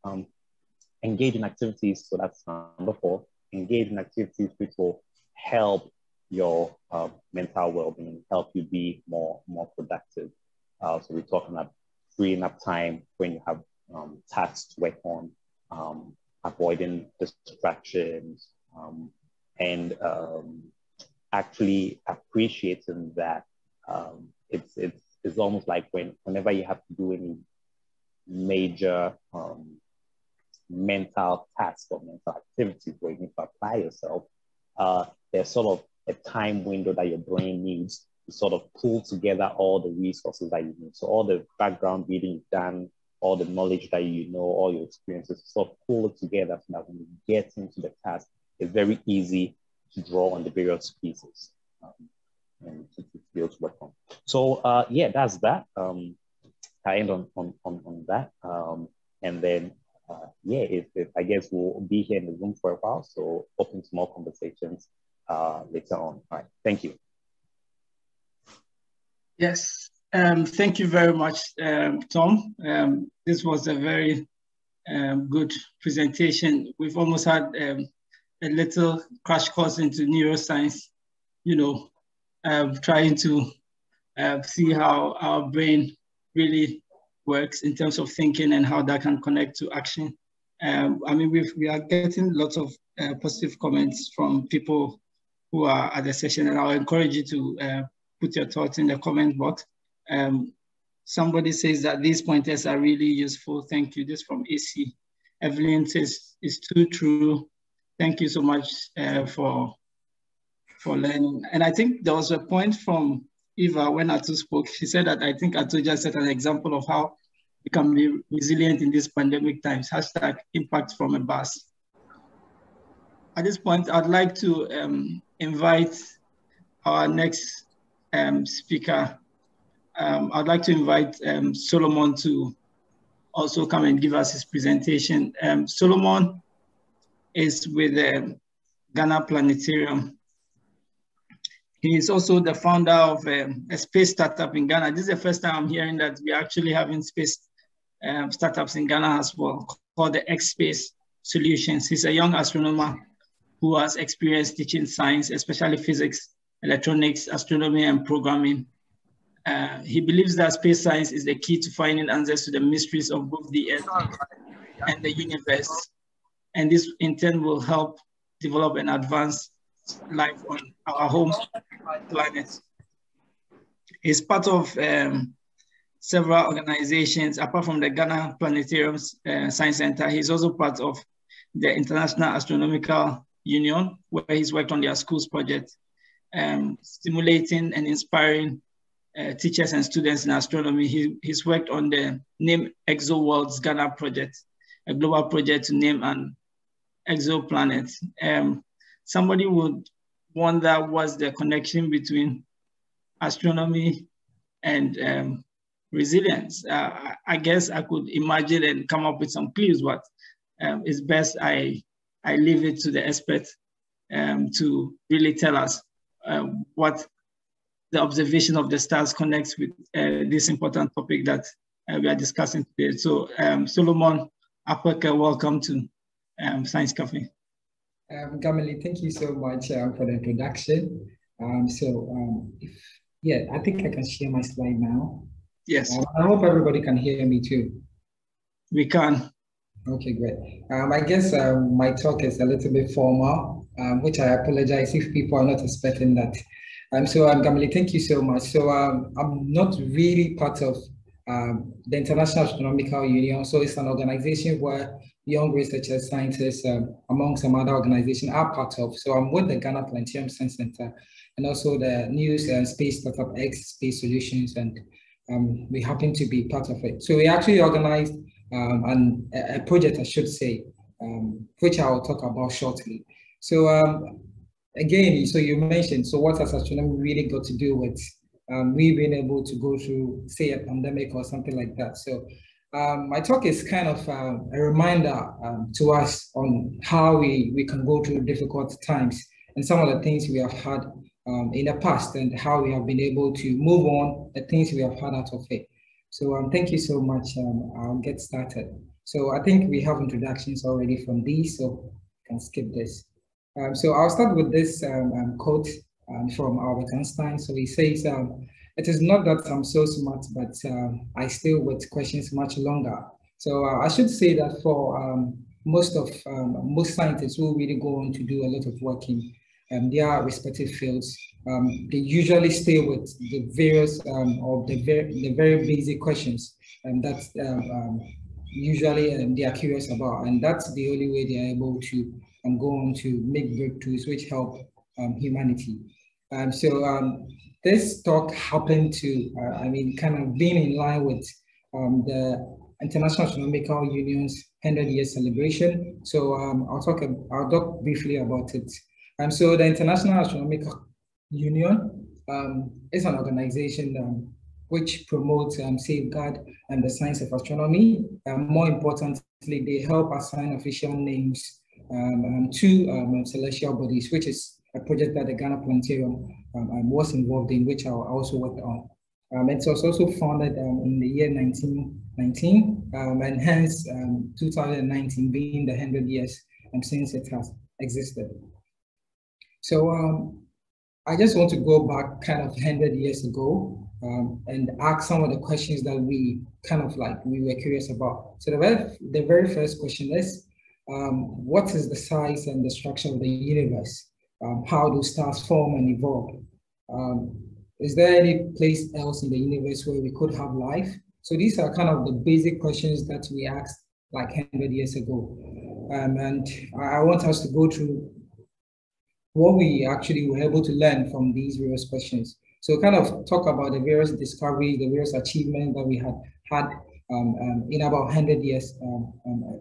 engage in activities. So that's number 4. Engage in activities which will help your mental well-being, help you be more productive. So we're talking about freeing up time when you have tasks to work on, avoiding distractions, and actually appreciating that it's it's almost like whenever you have to do any major mental task or mental activity where you need to apply yourself, there's sort of a time window that your brain needs to sort of pull together all the resources that you need. So all the background reading you've done, all the knowledge that you know, all your experiences, sort of pull it together so that when you get into the task, it's very easy to draw on the various pieces and to be able to work on. So yeah, that's that. I end on that. And then, yeah, I guess we'll be here in the room for a while, so open to more conversations later on. All right, thank you. Yes, thank you very much, Tom. This was a very good presentation. We've almost had a little crash course into neuroscience, you know, trying to see how our brain really works in terms of thinking and how that can connect to action. I mean, we are getting lots of positive comments from people who are at the session, and I'll encourage you to put your thoughts in the comment box. Somebody says that these pointers are really useful. Thank you. This from AC. Evelyn says it's too true. Thank you so much for learning. And I think there was a point from Eva when Atu spoke. She said that I think Atu just set an example of how we can be resilient in these pandemic times. # impact from a bus. At this point, I'd like to invite our next speaker. I'd like to invite Solomon to also come and give us his presentation. Solomon is with the Ghana Planetarium. He is also the founder of a space startup in Ghana. This is the first time I'm hearing that we're actually having space startups in Ghana as well, called the X Space Solutions. He's a young astronomer who has experience teaching science, especially physics, electronics, astronomy, and programming. He believes that space science is the key to finding answers to the mysteries of both the Earth and the universe. And this in turn will help develop and advance life on our home planet. He's part of several organizations. Apart from the Ghana Planetarium Science Center, he's also part of the International Astronomical Union, where he's worked on their schools project, stimulating and inspiring teachers and students in astronomy. He's worked on the Name ExoWorlds Ghana project, a global project to name an exoplanet. Somebody would wonder what's the connection between astronomy and resilience. I guess I could imagine and come up with some clues, but it's best I leave it to the expert to really tell us what the observation of the stars connects with this important topic that we are discussing today. So Solomon Apeke, welcome to Science Cafe. Gamali, thank you so much for the introduction. Yeah, I think I can share my slide now. Yes. I hope everybody can hear me too. We can. Okay, great. I guess my talk is a little bit formal, which I apologize if people are not expecting that. Gamali, thank you so much. So I'm not really part of the International Astronomical Union. So it's an organization where young researchers, scientists, among some other organizations are part of. So I'm with the Ghana Planetarium Science Center and also the new space startup X Space Solutions, and we happen to be part of it. So we actually organized a project, I should say, which I will talk about shortly. So again, so you mentioned, so what has astronomy really got to do with we being able to go through, say, a pandemic or something like that? So my talk is kind of a reminder to us on how we can go through difficult times and some of the things we have had in the past and how we have been able to move on the things we have had out of it. So thank you so much. I'll get started. So I think we have introductions already from these, so I can skip this. So I'll start with this quote from Albert Einstein. So he says, "It is not that I'm so smart, but I still with questions much longer." So I should say that for most scientists who really go on to do a lot of work in their respective fields, they usually stay with the various or the very basic questions that usually they are curious about, and that's the only way they are able to go on to make breakthroughs which help humanity. This talk happened to, kind of being in line with the International Astronomical Union's 100-year celebration. So I'll talk briefly about it. So the International Astronomical Union is an organization which promotes safeguard and the science of astronomy. More importantly, they help assign official names to celestial bodies, which is a project that the Ghana Planetarium was involved in, which I also worked on. It was also founded in the year 1919, and hence 2019 being the 100 years since it has existed. So I just want to go back kind of 100 years ago and ask some of the questions that we were curious about. So the very first question is, what is the size and the structure of the universe? How do stars form and evolve? Is there any place else in the universe where we could have life? So these are kind of the basic questions that we asked like 100 years ago. And I want us to go through what we actually were able to learn from these various questions. So kind of talk about the various discoveries, the various achievements that we had in about 100 years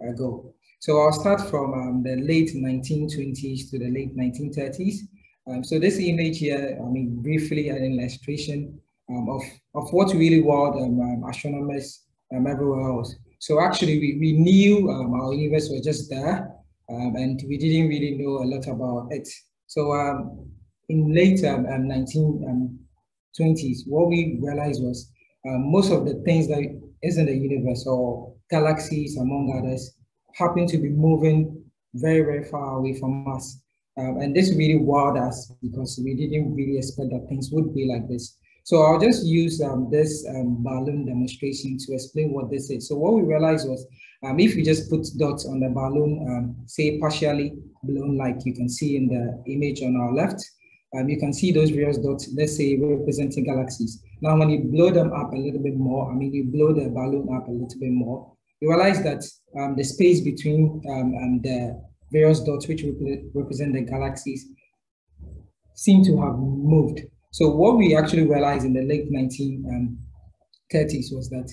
ago. So I'll start from the late 1920s to the late 1930s. So this image here, briefly an illustration of what really wowed astronomers everywhere else. So actually we knew our universe was just there, and we didn't really know a lot about it. So in late 1920s, what we realized was most of the things that is in the universe, or galaxies among others, happen to be moving very, very far away from us. And this really wowed us because we didn't really expect that things would be like this. So I'll just use this balloon demonstration to explain what this is. So what we realized was, if you just put dots on the balloon, say partially blown, like you can see in the image on our left, you can see those various dots, let's say representing galaxies. Now, when you blow them up a little bit more, you blow the balloon up a little bit more, you realize that the space between the various dots which represent the galaxies seem to have moved. So what we actually realized in the late 1930s was that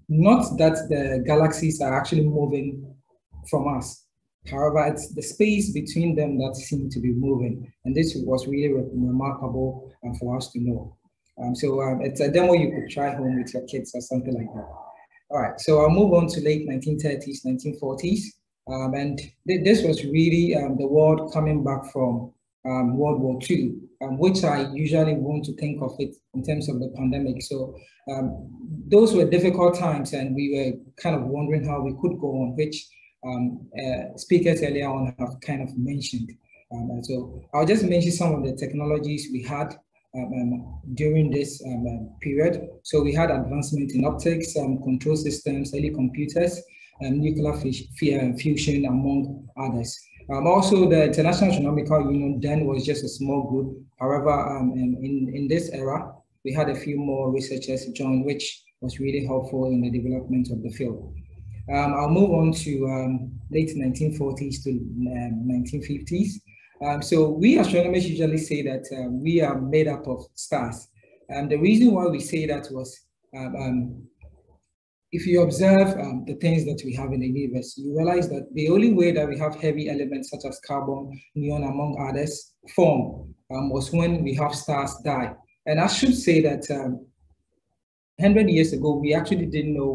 not that the galaxies are actually moving from us. However, it's the space between them that seemed to be moving. And this was really remarkable for us to know. So it's a demo you could try home with your kids or something like that. All right, so I'll move on to late 1930s, 1940s. And this was really the world coming back from World War II, which I usually want to think of it in terms of the pandemic. So those were difficult times, and we were kind of wondering how we could go on, which speakers earlier on have kind of mentioned. So I'll just mention some of the technologies we had during this period. So we had advancement in optics, control systems, early computers, nuclear fusion, among others. Also, the International Astronomical Union then was just a small group. However, in this era, we had a few more researchers join, which was really helpful in the development of the field. I'll move on to late 1940s to 1950s. So we astronomers usually say that we are made up of stars. The reason why we say that was, if you observe the things that we have in the universe, you realize that the only way that we have heavy elements such as carbon, neon, among others, form was when we have stars die. And I should say that 100 years ago, we actually didn't know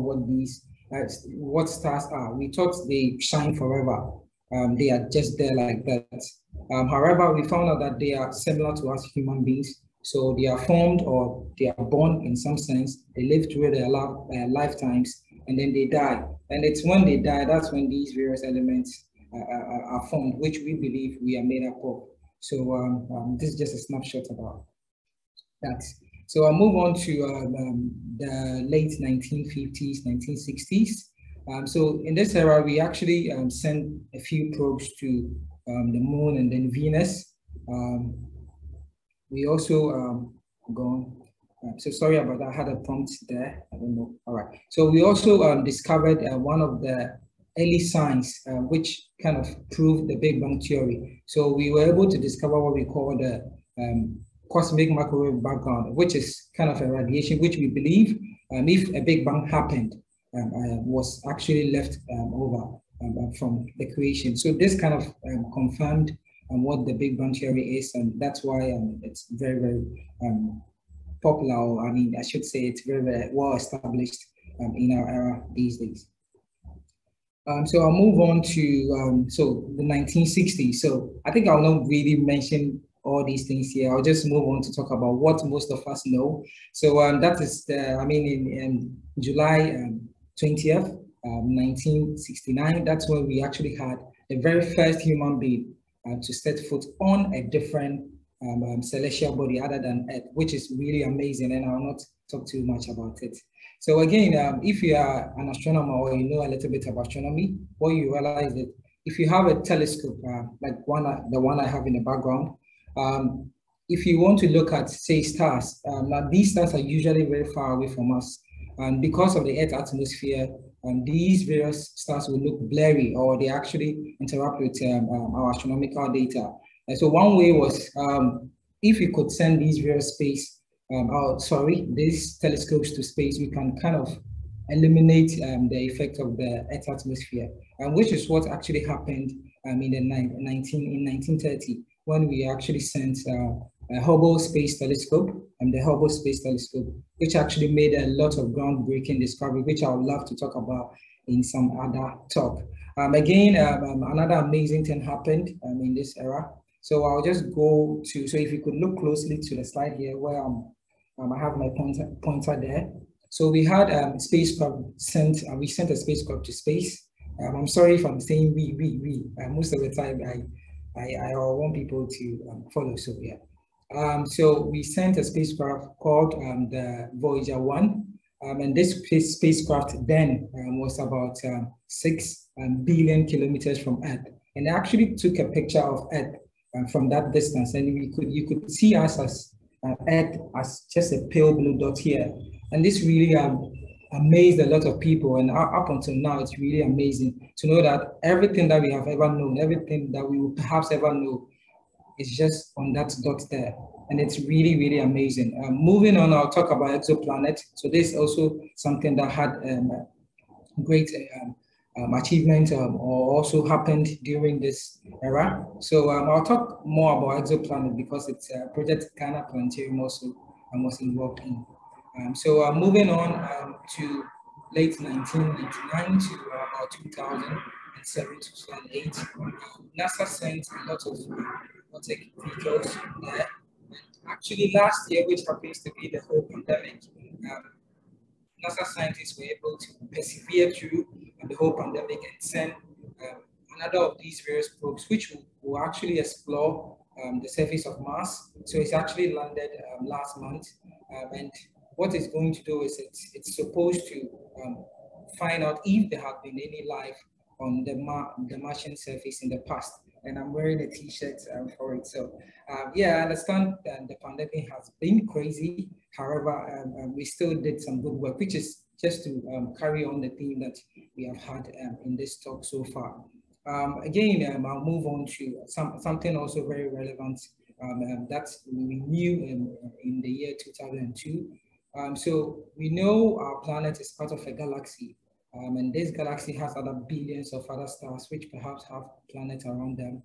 what stars are. We thought they shine forever. They are just there like that. However, we found out that they are similar to us human beings. So they are formed, or they are born in some sense. They live through their lifetimes, and then they die. And it's when they die, that's when these various elements are formed, which we believe we are made up of. So this is just a snapshot about that. So I'll move on to the late 1950s, 1960s. So in this era, we actually sent a few probes to the moon, and then Venus. We also so sorry about that. I had a prompt there. I don't know. All right. So we also discovered one of the early signs which kind of proved the Big Bang theory. So we were able to discover what we call the cosmic microwave background, which is kind of a radiation which we believe, if a Big Bang happened, was actually left over from the creation. So this kind of confirmed what the Big Bang theory is, and that's why it's very, very popular, or I mean, I should say it's very, very well established in our era these days. So I'll move on to so the 1960s. So I think I'll not really mention all these things here. I'll just move on to talk about what most of us know. So that is, in July 20th, 1969, that's when we actually had the very first human being to set foot on a different celestial body other than Earth, which is really amazing, and I'll not talk too much about it. So again, if you are an astronomer or you know a little bit about astronomy, what you realize that if you have a telescope, like the one I have in the background, if you want to look at, say, stars, now these stars are usually very far away from us, and because of the Earth atmosphere, these various stars will look blurry, or they actually interrupt with our astronomical data. And so one way was, if you could send these various these telescopes to space, we can kind of eliminate the effect of the Earth atmosphere, which is what actually happened in 1930, when we actually sent a Hubble Space Telescope, the Hubble Space Telescope, which actually made a lot of groundbreaking discovery, which I would love to talk about in some other talk. Again, another amazing thing happened in this era. So I'll just go to, so if you could look closely to the slide here where I have my pointer there. So we had spacecraft sent, we sent a spacecraft to space. I'm sorry if I'm saying we. Most of the time I want people to follow, so yeah. So we sent a spacecraft called the Voyager 1. And this spacecraft then was about 6 billion kilometers from Earth. And it actually took a picture of Earth from that distance, and you could see us as Earth as just a pale blue dot here, and this really amazed a lot of people. And up until now, it's really amazing to know that everything that we have ever known, everything that we will perhaps ever know, is just on that dot there, and it's really, really amazing. Moving on, I'll talk about Exoplanet. So this is also something that had great achievement or also happened during this era. So I'll talk more about Exoplanet because it's a project Ghana Planetarium also was involved in. So moving on to late 1999 to about 2007 to 2008, NASA sent a lot of robotic vehicles there. And actually last year, which happens to be the whole pandemic, NASA scientists were able to persevere through the whole pandemic and send another of these various probes, which will actually explore the surface of Mars. So it's actually landed last month, and what it's going to do is it's supposed to find out if there have been any life on the Martian surface in the past. And I'm wearing a t-shirt for it. So yeah, I understand that the pandemic has been crazy. However, we still did some good work, which is just to carry on the theme that we have had in this talk so far. Again, I'll move on to something also very relevant that we knew in the year 2002. So we know our planet is part of a galaxy. And this galaxy has other billions of other stars, which perhaps have planets around them.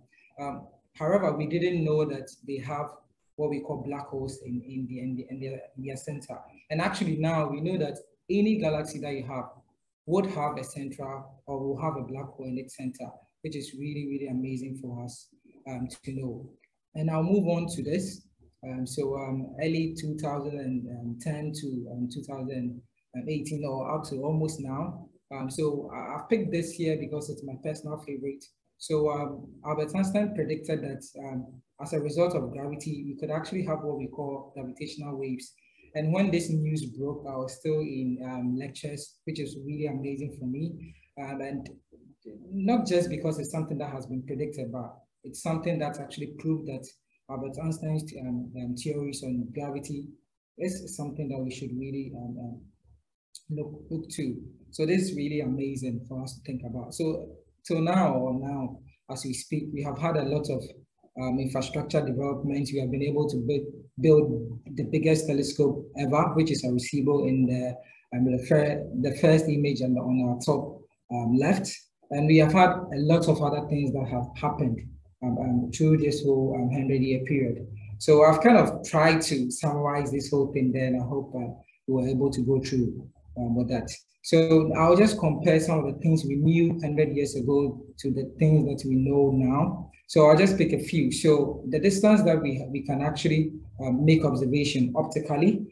However, we didn't know that they have what we call black holes in their center. And actually now we know that any galaxy that you have would have a central or will have a black hole in its center, which is really, really amazing for us to know. And I'll move on to this. Early 2010 to 2018 or up to almost now. So I've picked this here because it's my personal favorite. So Albert Einstein predicted that as a result of gravity, we could actually have what we call gravitational waves. And when this news broke, I was still in lectures, which is really amazing for me. And not just because it's something that has been predicted, but it's something that's actually proved that Albert Einstein's theories on gravity is something that we should really look to. So this is really amazing for us to think about. So now, as we speak, we have had a lot of infrastructure development. We have been able to build the biggest telescope ever, which is Arecibo in the first image on our top left. And we have had a lot of other things that have happened through this whole 100-year period. So I've kind of tried to summarize this whole thing there, and I hope we were able to go through with that. So I'll just compare some of the things we knew 100 years ago to the things that we know now. So I'll just pick a few. So the distance that we can actually make observation optically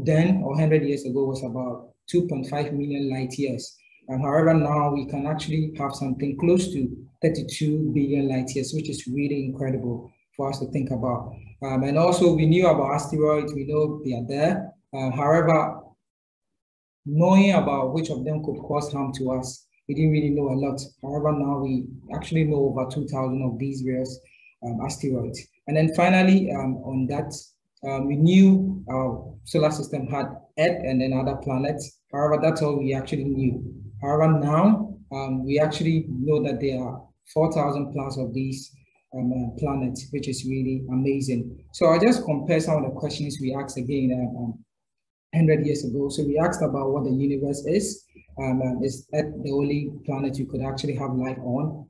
then, or 100 years ago, was about 2.5 million light years. However, now we can actually have something close to 32 billion light years, which is really incredible for us to think about. And also we knew about asteroids, we know they are there. However, knowing about which of them could cause harm to us, we didn't really know a lot. However, now we actually know over 2,000 of these various asteroids. And then finally, on that, we knew our solar system had Earth and then other planets. However, that's all we actually knew. However, now we actually know that there are 4,000 plus of these planets, which is really amazing. So I'll just compare some of the questions we asked again 100 years ago. So we asked about what the universe is. Is Earth the only planet you could actually have life on?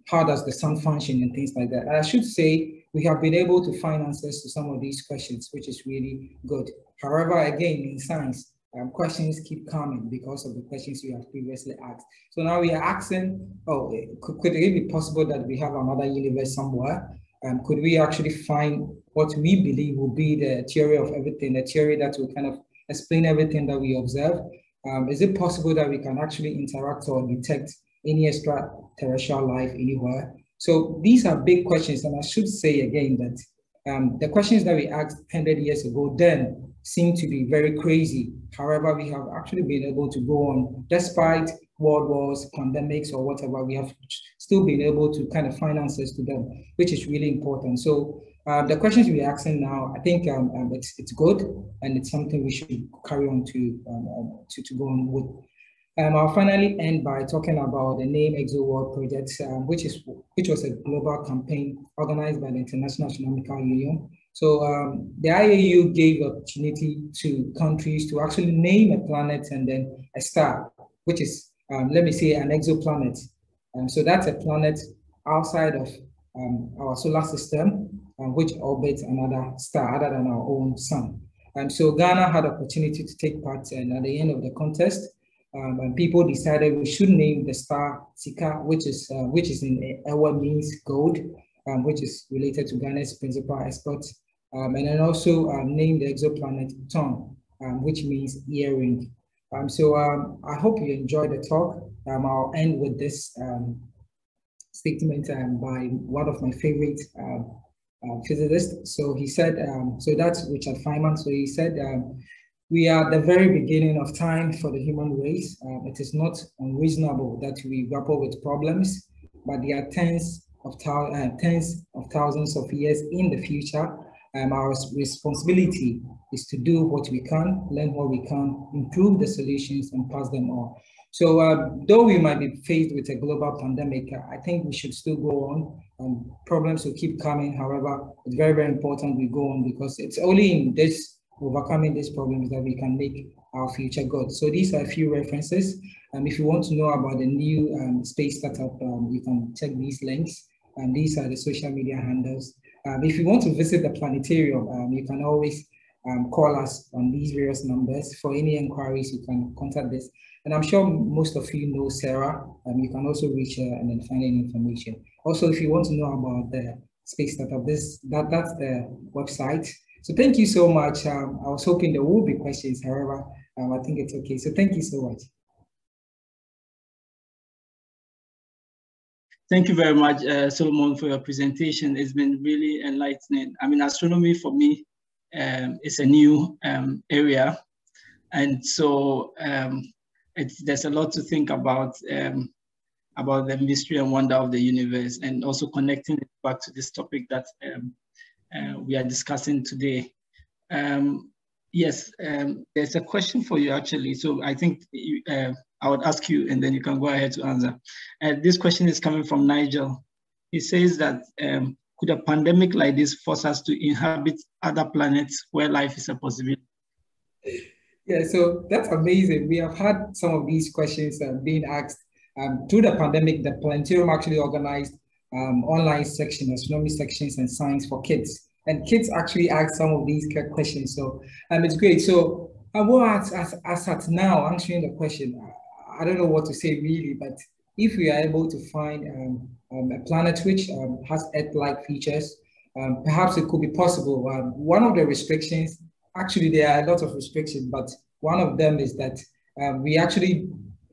How does the sun function and things like that? And I should say we have been able to find answers to some of these questions, which is really good. However, again, in science, questions keep coming because of the questions we have previously asked. So now we are asking, could it be possible that we have another universe somewhere? Could we actually find what we believe will be the theory of everything, the theory that will kind of explain everything that we observe? Is it possible that we can actually interact or detect any extraterrestrial life anywhere? So these are big questions, and I should say again that the questions that we asked 100 years ago then seem to be very crazy. However, we have actually been able to go on, despite world wars, pandemics, or whatever, we have still been able to kind of find answers to them, which is really important. So the questions we're asking now, I think it's good, and it's something we should carry on to go on with. I'll finally end by talking about the name ExoWorld project, which was a global campaign organized by the International Astronomical Union. So the IAU gave opportunity to countries to actually name a planet and then a star, which is, let me say, an exoplanet. So that's a planet outside of our solar system, which orbits another star other than our own sun. So Ghana had opportunity to take part, and at the end of the contest, and people decided we should name the star Sika, which is in Ewa means gold, which is related to Ghana's principal export, and then also name the exoplanet Ton, which means earring. So I hope you enjoyed the talk. I'll end with this statement by one of my favorite physicists. So he said, so that's Richard Feynman. So he said, we are at the very beginning of time for the human race. It is not unreasonable that we grapple with problems, but there are tens of thousands of years in the future. Our responsibility is to do what we can, learn what we can, improve the solutions, and pass them on. So though we might be faced with a global pandemic, I think we should still go on. Problems will keep coming. However, it's very, very important we go on, because it's only in this overcoming these problems that we can make our future good. So these are a few references. If you want to know about the new space startup, you can check these links. These are the social media handles. If you want to visit the planetarium, you can always call us on these various numbers. For any inquiries, you can contact this. And I'm sure most of you know Sarah. You can also reach her and then find any information. Also, if you want to know about the space startup, that's the website. So thank you so much. I was hoping there will be questions. However, I think it's okay. So thank you so much. Thank you very much, Solomon, for your presentation. It's been really enlightening. I mean, astronomy for me is a new area. And so there's a lot to think about. about the mystery and wonder of the universe, and also connecting it back to this topic that we are discussing today. Yes, there's a question for you actually. So I think I would ask you and then you can go ahead to answer. This question is coming from Nigel. He says that could a pandemic like this force us to inhabit other planets where life is a possibility? Yeah, so that's amazing. We have had some of these questions being asked. Through the pandemic, the Planetarium actually organized online section, astronomy sections and science for kids. And kids actually asked some of these questions. So it's great. So I will ask, as at now, answering the question, I don't know what to say really, but if we are able to find a planet which has Earth-like features, perhaps it could be possible. One of the restrictions, actually there are a lot of restrictions, but one of them is that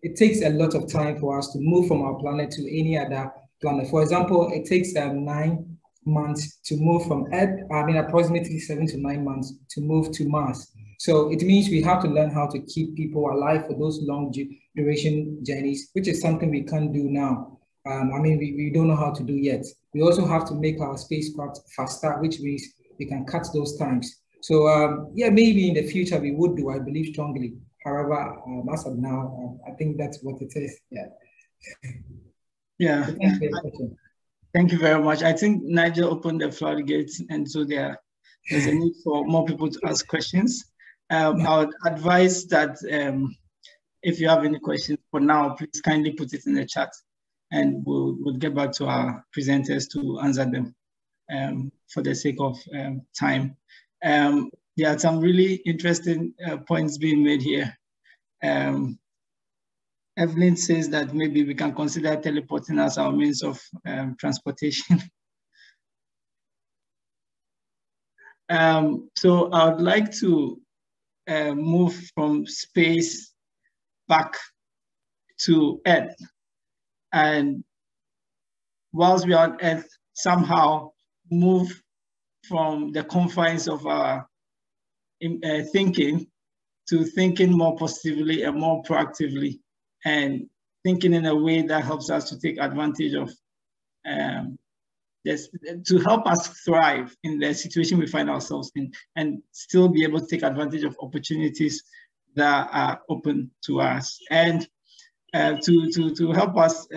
it takes a lot of time for us to move from our planet to any other planet. For example, it takes 9 months to move from Earth, approximately 7 to 9 months to move to Mars. So it means we have to learn how to keep people alive for those long duration journeys, which is something we can't do now. We don't know how to do yet. We also have to make our spacecraft faster, which means we can cut those times. So yeah, maybe in the future we would do, I believe strongly. However, as of now, I think that's what it is. Yeah. Yeah. Thank you very much. I think Nigel opened the floodgates, and so there's a need for more people to ask questions. I would advise that if you have any questions for now, please kindly put it in the chat, and we'll get back to our presenters to answer them for the sake of time. There are some really interesting points being made here. Evelyn says that maybe we can consider teleporting as our means of transportation. So I would like to move from space back to Earth. And whilst we are on Earth, somehow move from the confines of our thinking to thinking more positively and more proactively, and thinking in a way that helps us to take advantage of this, to help us thrive in the situation we find ourselves in, and still be able to take advantage of opportunities that are open to us. And to help us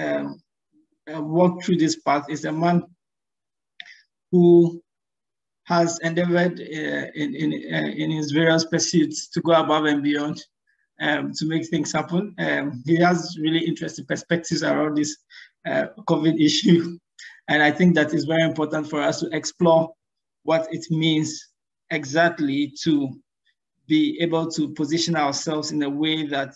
walk through this path is a man who has endeavored in his various pursuits to go above and beyond to make things happen. He has really interesting perspectives around this COVID issue. And I think that is very important for us to explore what it means exactly to be able to position ourselves in a way that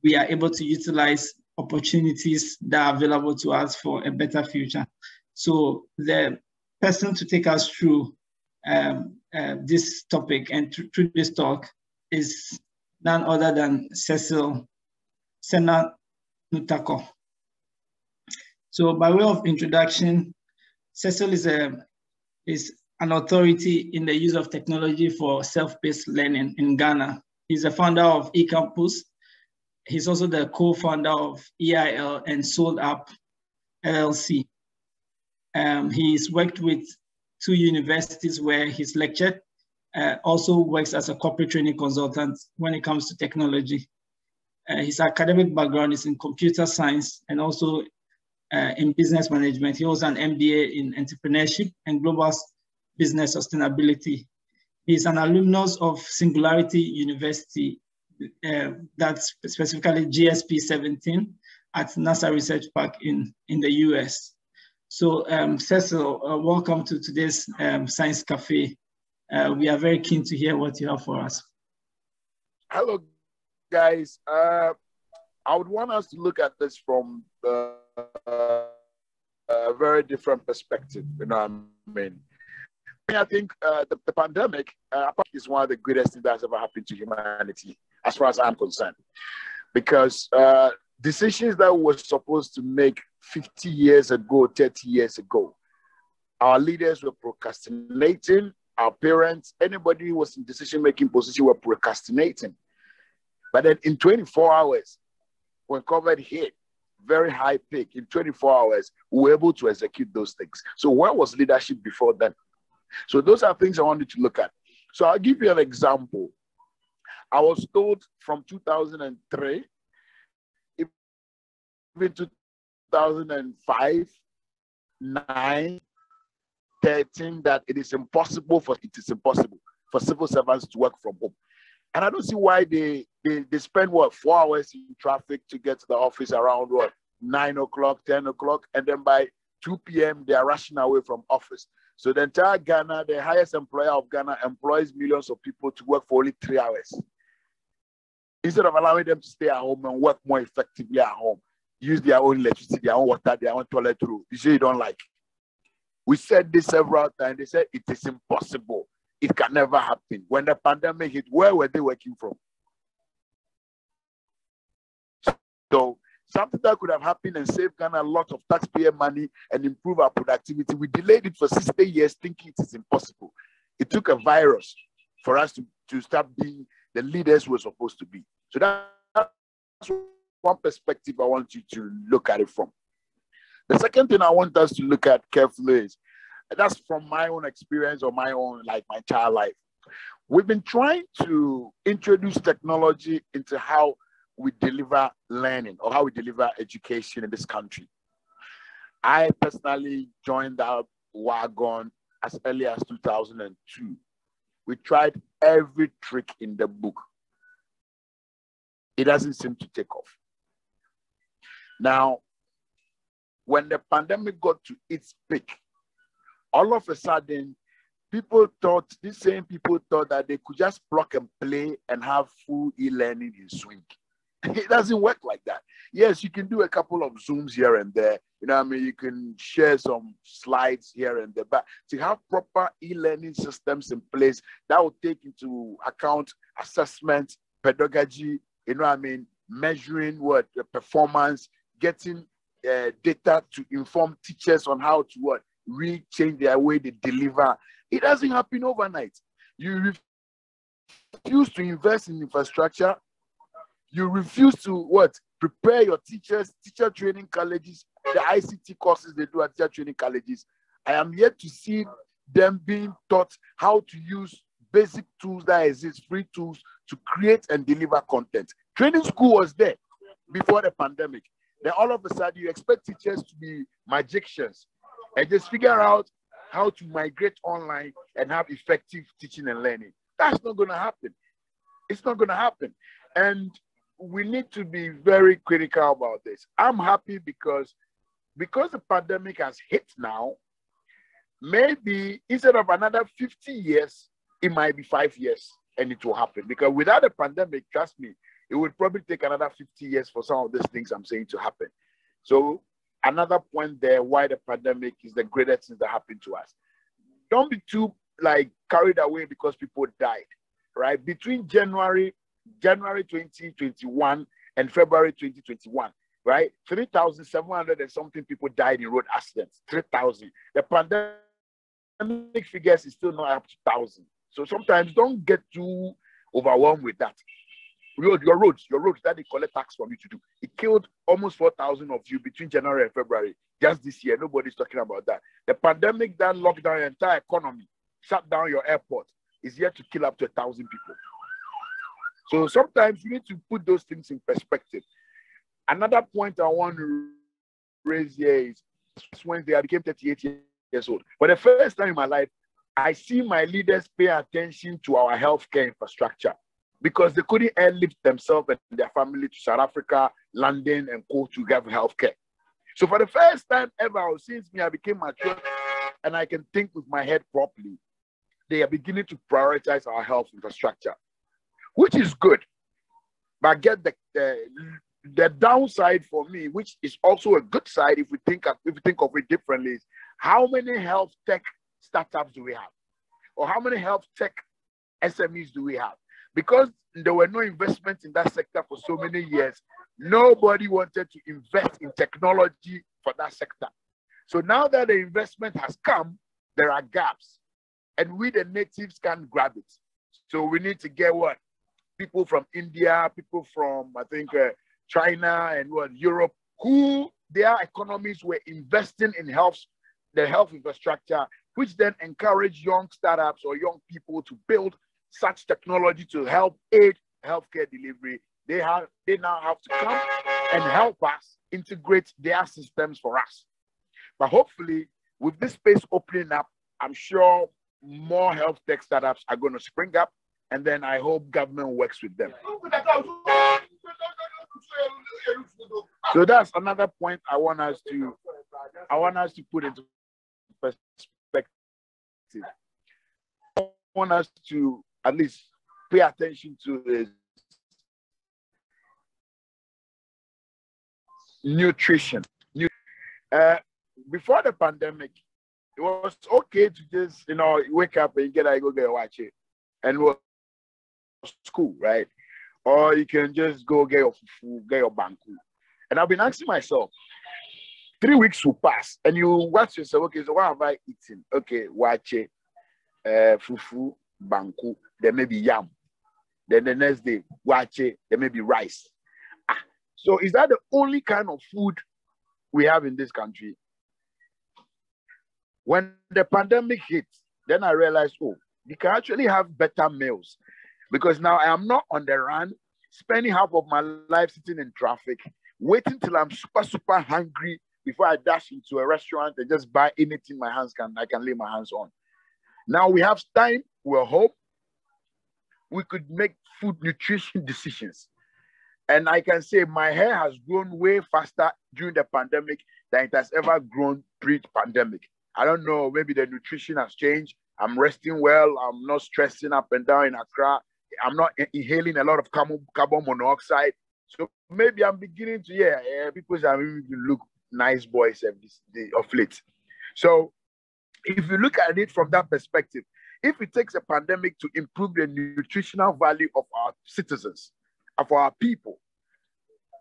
we are able to utilize opportunities that are available to us for a better future. So the person to take us through this topic and through this talk is none other than Cecil Senanutako. So by way of introduction, Cecil is an authority in the use of technology for self-paced learning in Ghana. He's a founder of eCampus. He's also the co-founder of EIL and Sold Up LLC. He's worked with 2 universities where he's lectured, also works as a corporate training consultant when it comes to technology. His academic background is in computer science and also in business management. He was an MBA in entrepreneurship and global business sustainability. He's an alumnus of Singularity University, that's specifically GSP 17 at NASA Research Park in the US. So Cecil, welcome to today's Science Cafe. We are very keen to hear what you have for us. Hello, guys. I would want us to look at this from a very different perspective. You know what I mean? I think the pandemic is one of the greatest things that's ever happened to humanity, as far as I'm concerned, because decisions that we were supposed to make 50 years ago, 30 years ago, our leaders were procrastinating, our parents, anybody who was in decision-making position were procrastinating. But then in 24 hours, when COVID hit, very high peak in 24 hours, we were able to execute those things. So where was leadership before then? So those are things I wanted to look at. So I'll give you an example. I was told from 2003, even 2005, 9, 13, that it is impossible for civil servants to work from home. And I don't see why they spend, 4 hours in traffic to get to the office around, 9 o'clock, 10 o'clock, and then by 2 p.m., they are rushing away from office. So the entire Ghana, the highest employer of Ghana, employs millions of people to work for only 3 hours. Instead of allowing them to stay at home and work more effectively at home, use their own electricity, their own water, their own toilet roll. You say you don't like. We said this several times. They said it is impossible. It can never happen. When the pandemic hit, where were they working from? So something that could have happened and saved Ghana a lot of taxpayer money and improve our productivity, we delayed it for 60 years thinking it is impossible. It took a virus for us to start being the leaders we're supposed to be. So that's one perspective I want you to look at it from. The second thing I want us to look at carefully is, that's from my own experience or my own, like my child life. We've been trying to introduce technology into how we deliver learning or how we deliver education in this country. I personally joined that wagon as early as 2002. We tried every trick in the book. It doesn't seem to take off. Now, when the pandemic got to its peak, all of a sudden, these same people thought that they could just plug and play and have full e-learning in swing. It doesn't work like that. Yes, you can do a couple of Zooms here and there. You know what I mean? You can share some slides here and there. But to have proper e-learning systems in place that will take into account assessment, pedagogy, you know what I mean? Measuring the performance, getting data to inform teachers on how to really change their way they deliver. It doesn't happen overnight. You refuse to invest in infrastructure. You refuse to prepare your teachers, teacher training colleges, the ICT courses they do at teacher training colleges. I am yet to see them being taught how to use basic tools that exist, free tools, to create and deliver content. Training school was there before the pandemic. Then all of a sudden, you expect teachers to be magicians and just figure out how to migrate online and have effective teaching and learning. That's not going to happen. It's not going to happen. And we need to be very critical about this. I'm happy because the pandemic has hit now, maybe instead of another 50 years, it might be 5 years and it will happen. Because without a pandemic, trust me, it would probably take another 50 years for some of these things I'm saying to happen. So another point there, why the pandemic is the greatest thing that happened to us. Don't be too carried away because people died, right? Between January 2021 and February 2021, right? 3,700 and something people died in road accidents. 3,000. The pandemic figures is still not up to 1,000. So sometimes don't get too overwhelmed with that. Your roads that they collect tax from you to do. It killed almost 4,000 of you between January and February. Just this year, nobody's talking about that. The pandemic that locked down your entire economy, shut down your airport, is yet to kill up to 1,000 people. So sometimes you need to put those things in perspective. Another point I want to raise here is Wednesday, I became 38 years old. For the first time in my life, I see my leaders pay attention to our healthcare infrastructure because they couldn't airlift themselves and their family to South Africa, London, and go to get healthcare. So for the first time ever, since I became mature and I can think with my head properly, they are beginning to prioritize our health infrastructure, which is good. But get the downside for me, which is also a good side if we think of it differently, is how many health tech startups do we have? Or how many health tech SMEs do we have? Because there were no investments in that sector for so many years, nobody wanted to invest in technology for that sector. So now that the investment has come, there are gaps. And we, the natives, can't grab it. So we need to get people from India, people from, China and Europe who their economies were investing in the health infrastructure, which then encourage young startups or young people to build such technology to help aid healthcare delivery. They now have to come and help us integrate their systems for us. But hopefully, with this space opening up, I'm sure more health tech startups are going to spring up, and then I hope government works with them. So that's another point I want us to put into perspective. I want us to at least pay attention to is nutrition. Before the pandemic, it was okay to just wake up and go get a watch it, and it was school, right? Or you can just go get your fufu, get your banku. And I've been asking myself, 3 weeks will pass, and you watch yourself. Okay, so what have I eaten? Okay, watch it, fufu, banku. There may be yam. Then the next day, watch it. There may be rice. So is that the only kind of food we have in this country? When the pandemic hit, then I realized, oh, you can actually have better meals, because now I am not on the run, spending half of my life sitting in traffic, waiting till I'm super, super hungry before I dash into a restaurant and just buy anything I can lay my hands on. Now we have time, we're home, we could make food nutrition decisions. And I can say my hair has grown way faster during the pandemic than it has ever grown pre-pandemic. I don't know, maybe the nutrition has changed. I'm resting well. I'm not stressing up and down in Accra. I'm not inhaling a lot of carbon monoxide. So maybe I'm beginning to, people say I'm look nice boys of late. So if you look at it from that perspective, if it takes a pandemic to improve the nutritional value of our citizens, of our people,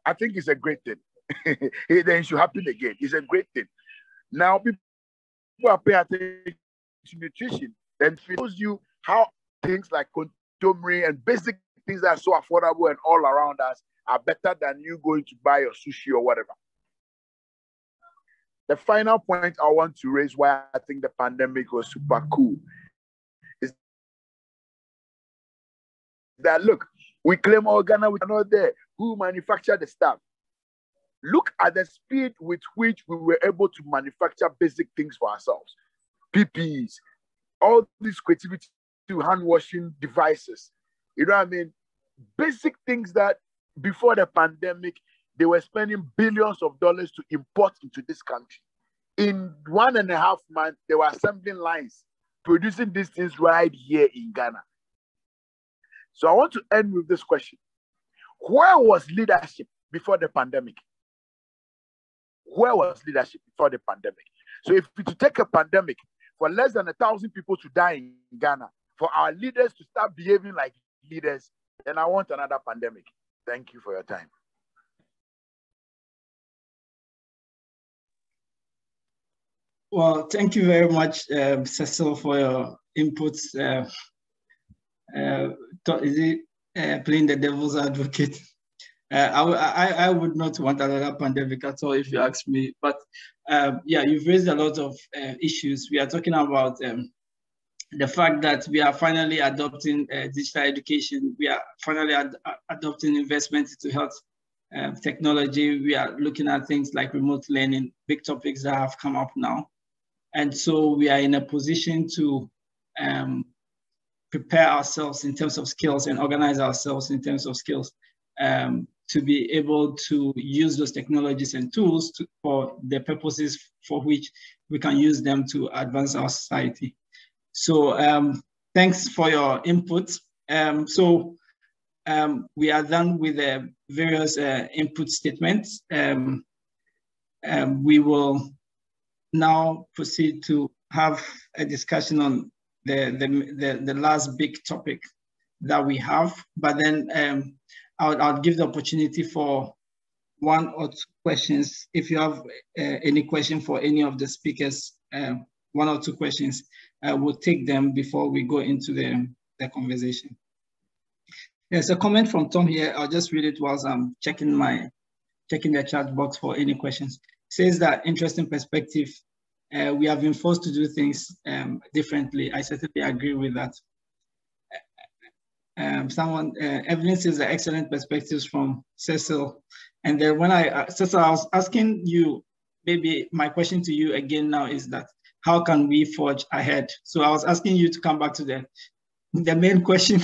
I think it's a great thing. Then it should happen again. It's a great thing. Now, people are paying attention to nutrition, and it shows you how things like contumely and basic things that are so affordable and all around us are better than you going to buy your sushi or whatever. The final point I want to raise why I think the pandemic was super cool is that, look, we claim Ghana, we are not there. Who manufactured the stuff? Look at the speed with which we were able to manufacture basic things for ourselves. PPEs, all these creativity to hand washing devices. You know what I mean? Basic things that before the pandemic, they were spending billions of dollars to import into this country. In 1.5 months, they were assembling lines, producing these things right here in Ghana. So I want to end with this question. Where was leadership before the pandemic? Where was leadership before the pandemic? So if you take a pandemic for less than 1,000 people to die in Ghana, for our leaders to start behaving like leaders, then I want another pandemic. Thank you for your time. Well, thank you very much, Cecil, for your inputs. Playing the devil's advocate. I would not want another pandemic at all, if you ask me. But yeah, you've raised a lot of issues. We are talking about the fact that we are finally adopting digital education. We are finally adopting investment into health technology. We are looking at things like remote learning, big topics that have come up now. And so we are in a position to prepare ourselves in terms of skills and organize ourselves in terms of skills to be able to use those technologies and tools for the purposes for which we can use them to advance our society. So thanks for your input. We are done with the various input statements. We will now proceed to have a discussion on the last big topic that we have, but then I'll give the opportunity for 1 or 2 questions. If you have any question for any of the speakers, 1 or 2 questions, we'll take them before we go into the conversation. There's a comment from Tom here. I'll just read it whilst I'm checking my checking the chat box for any questions. Says that interesting perspective. We have been forced to do things differently. I certainly agree with that. Evelyn says the excellent perspectives from Cecil. And then when Cecil, I was asking you, maybe my question to you again now is that, how can we forge ahead? So I was asking you to come back to the main question.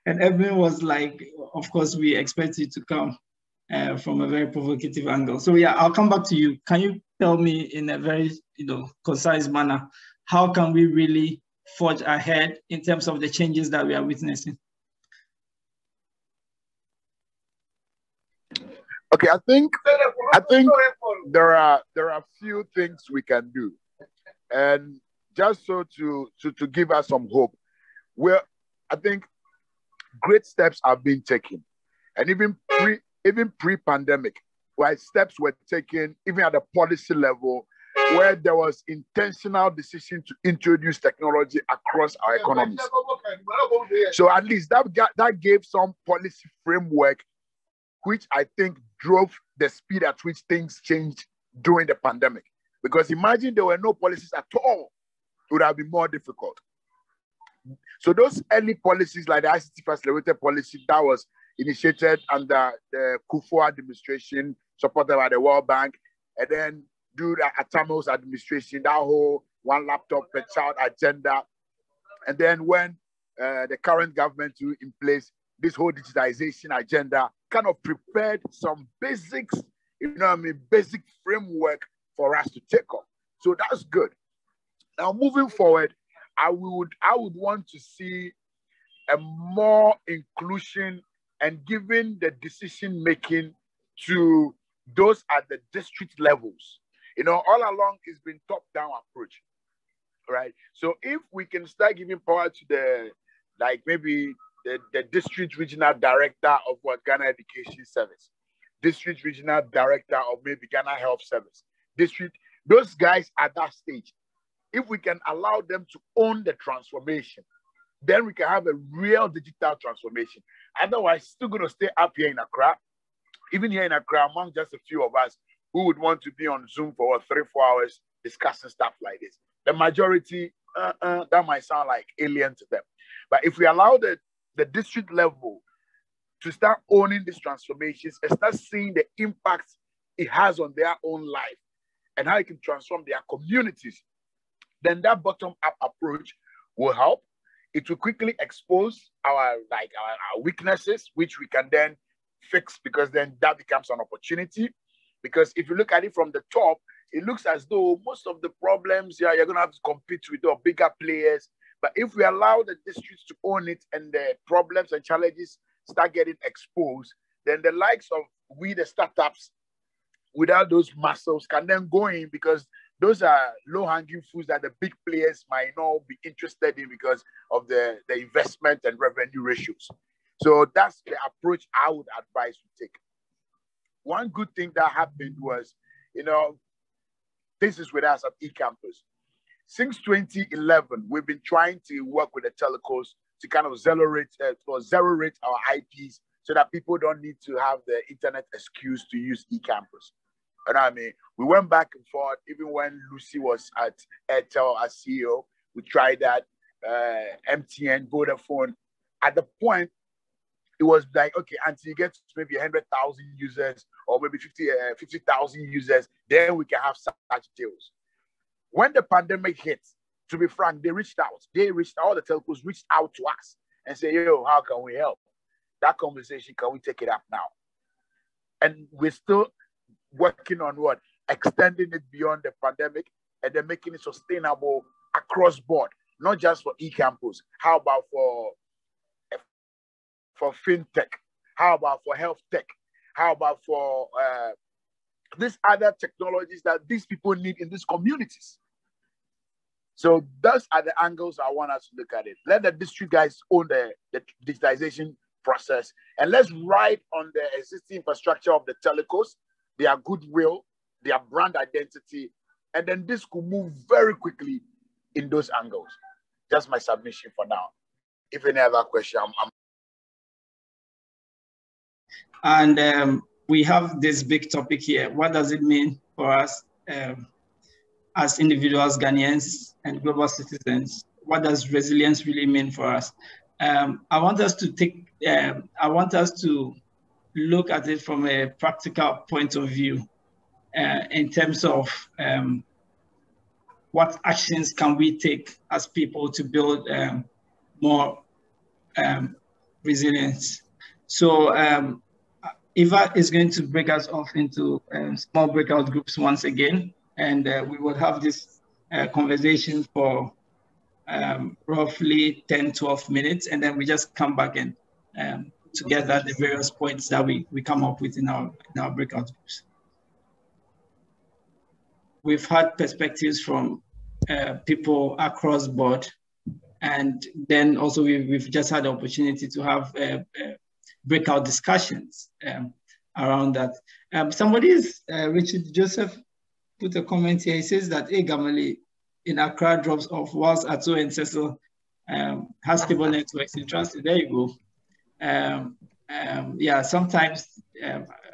And Evelyn was like, of course, we expect you to come from a very provocative angle. So yeah, I'll come back to you. Can you tell me in a very concise manner, how can we really forge ahead in terms of the changes that we are witnessing? Okay, I think there are a few things we can do, and just so to give us some hope, I think great steps are being taken, and even pre-pandemic, where steps were taken even at the policy level, where there was intentional decision to introduce technology across our economies. So at least that gave some policy framework, which I think drove the speed at which things changed during the pandemic. Because imagine there were no policies at all, it would have been more difficult. So those early policies, like the ICT Accelerator policy that was initiated under the Kufuor administration, supported by the World Bank, and then do the Atamo's administration, that whole one laptop per child agenda. And then when the current government is in place, this whole digitization agenda kind of prepared some basics, basic framework for us to take on. So that's good. Now, moving forward, I would want to see a more inclusion and giving the decision making to those at the district levels. All along it's been top-down approach, right? So if we can start giving power to maybe the district regional director of Ghana Education Service, district regional director of maybe Ghana Health Service, those guys at that stage, if we can allow them to own the transformation, then we can have a real digital transformation. Otherwise, still going to stay up here in Accra. Even here in Accra, among just a few of us who would want to be on Zoom for 3-4 hours discussing stuff like this. The majority, that might sound like alien to them. But if we allow the district level to start owning these transformations and start seeing the impact it has on their own life and how it can transform their communities, then that bottom-up approach will help. It will quickly expose our weaknesses, which we can then fix, because then that becomes an opportunity. Because if you look at it from the top, it looks as though most of the problems, you're going to have to compete with the bigger players. But if we allow the districts to own it and the problems and challenges start getting exposed, then the likes of the startups without those muscles can then go in, because those are low-hanging fruits that the big players might not be interested in because of the investment and revenue ratios. So that's the approach I would advise you take. One good thing that happened was, this is with us at eCampus. Since 2011, we've been trying to work with the telcos to kind of zero rate our IPs so that people don't need to have the internet excuse to use eCampus. You know what I mean? We went back and forth, even when Lucy was at Airtel as CEO. We tried that, MTN, Vodafone. At the point, it was like, okay, until you get to maybe 100,000 users or maybe 50,000 users, then we can have such deals. When the pandemic hit, to be frank, all the telcos reached out to us and say, yo, how can we help? That conversation, can we take it up now? And we're still working on extending it beyond the pandemic and then making it sustainable across board, not just for eCampus. How about for fintech? How about for health tech? How about for these other technologies that these people need in these communities? So those are the angles I want us to look at it. Let the district guys own the digitization process, and let's ride on the existing infrastructure of the telcos, their goodwill, their brand identity, and then this could move very quickly in those angles. That's my submission for now. If any other question, And we have this big topic here. What does it mean for us as individuals, Ghanaians, and global citizens? What does resilience really mean for us? I want us to look at it from a practical point of view in terms of what actions can we take as people to build more resilience. So Eva is going to break us off into small breakout groups once again, and we will have this conversation for roughly 10, 12 minutes, and then we just come back and together the various points that we come up with in our breakout groups. We've had perspectives from people across board, and then also we've just had the opportunity to have breakout discussions around that. Richard Joseph put a comment here. He says that Gamali in Accra drops off whilst Ato and Cecil has stable networks in transit. There you go. Yeah, sometimes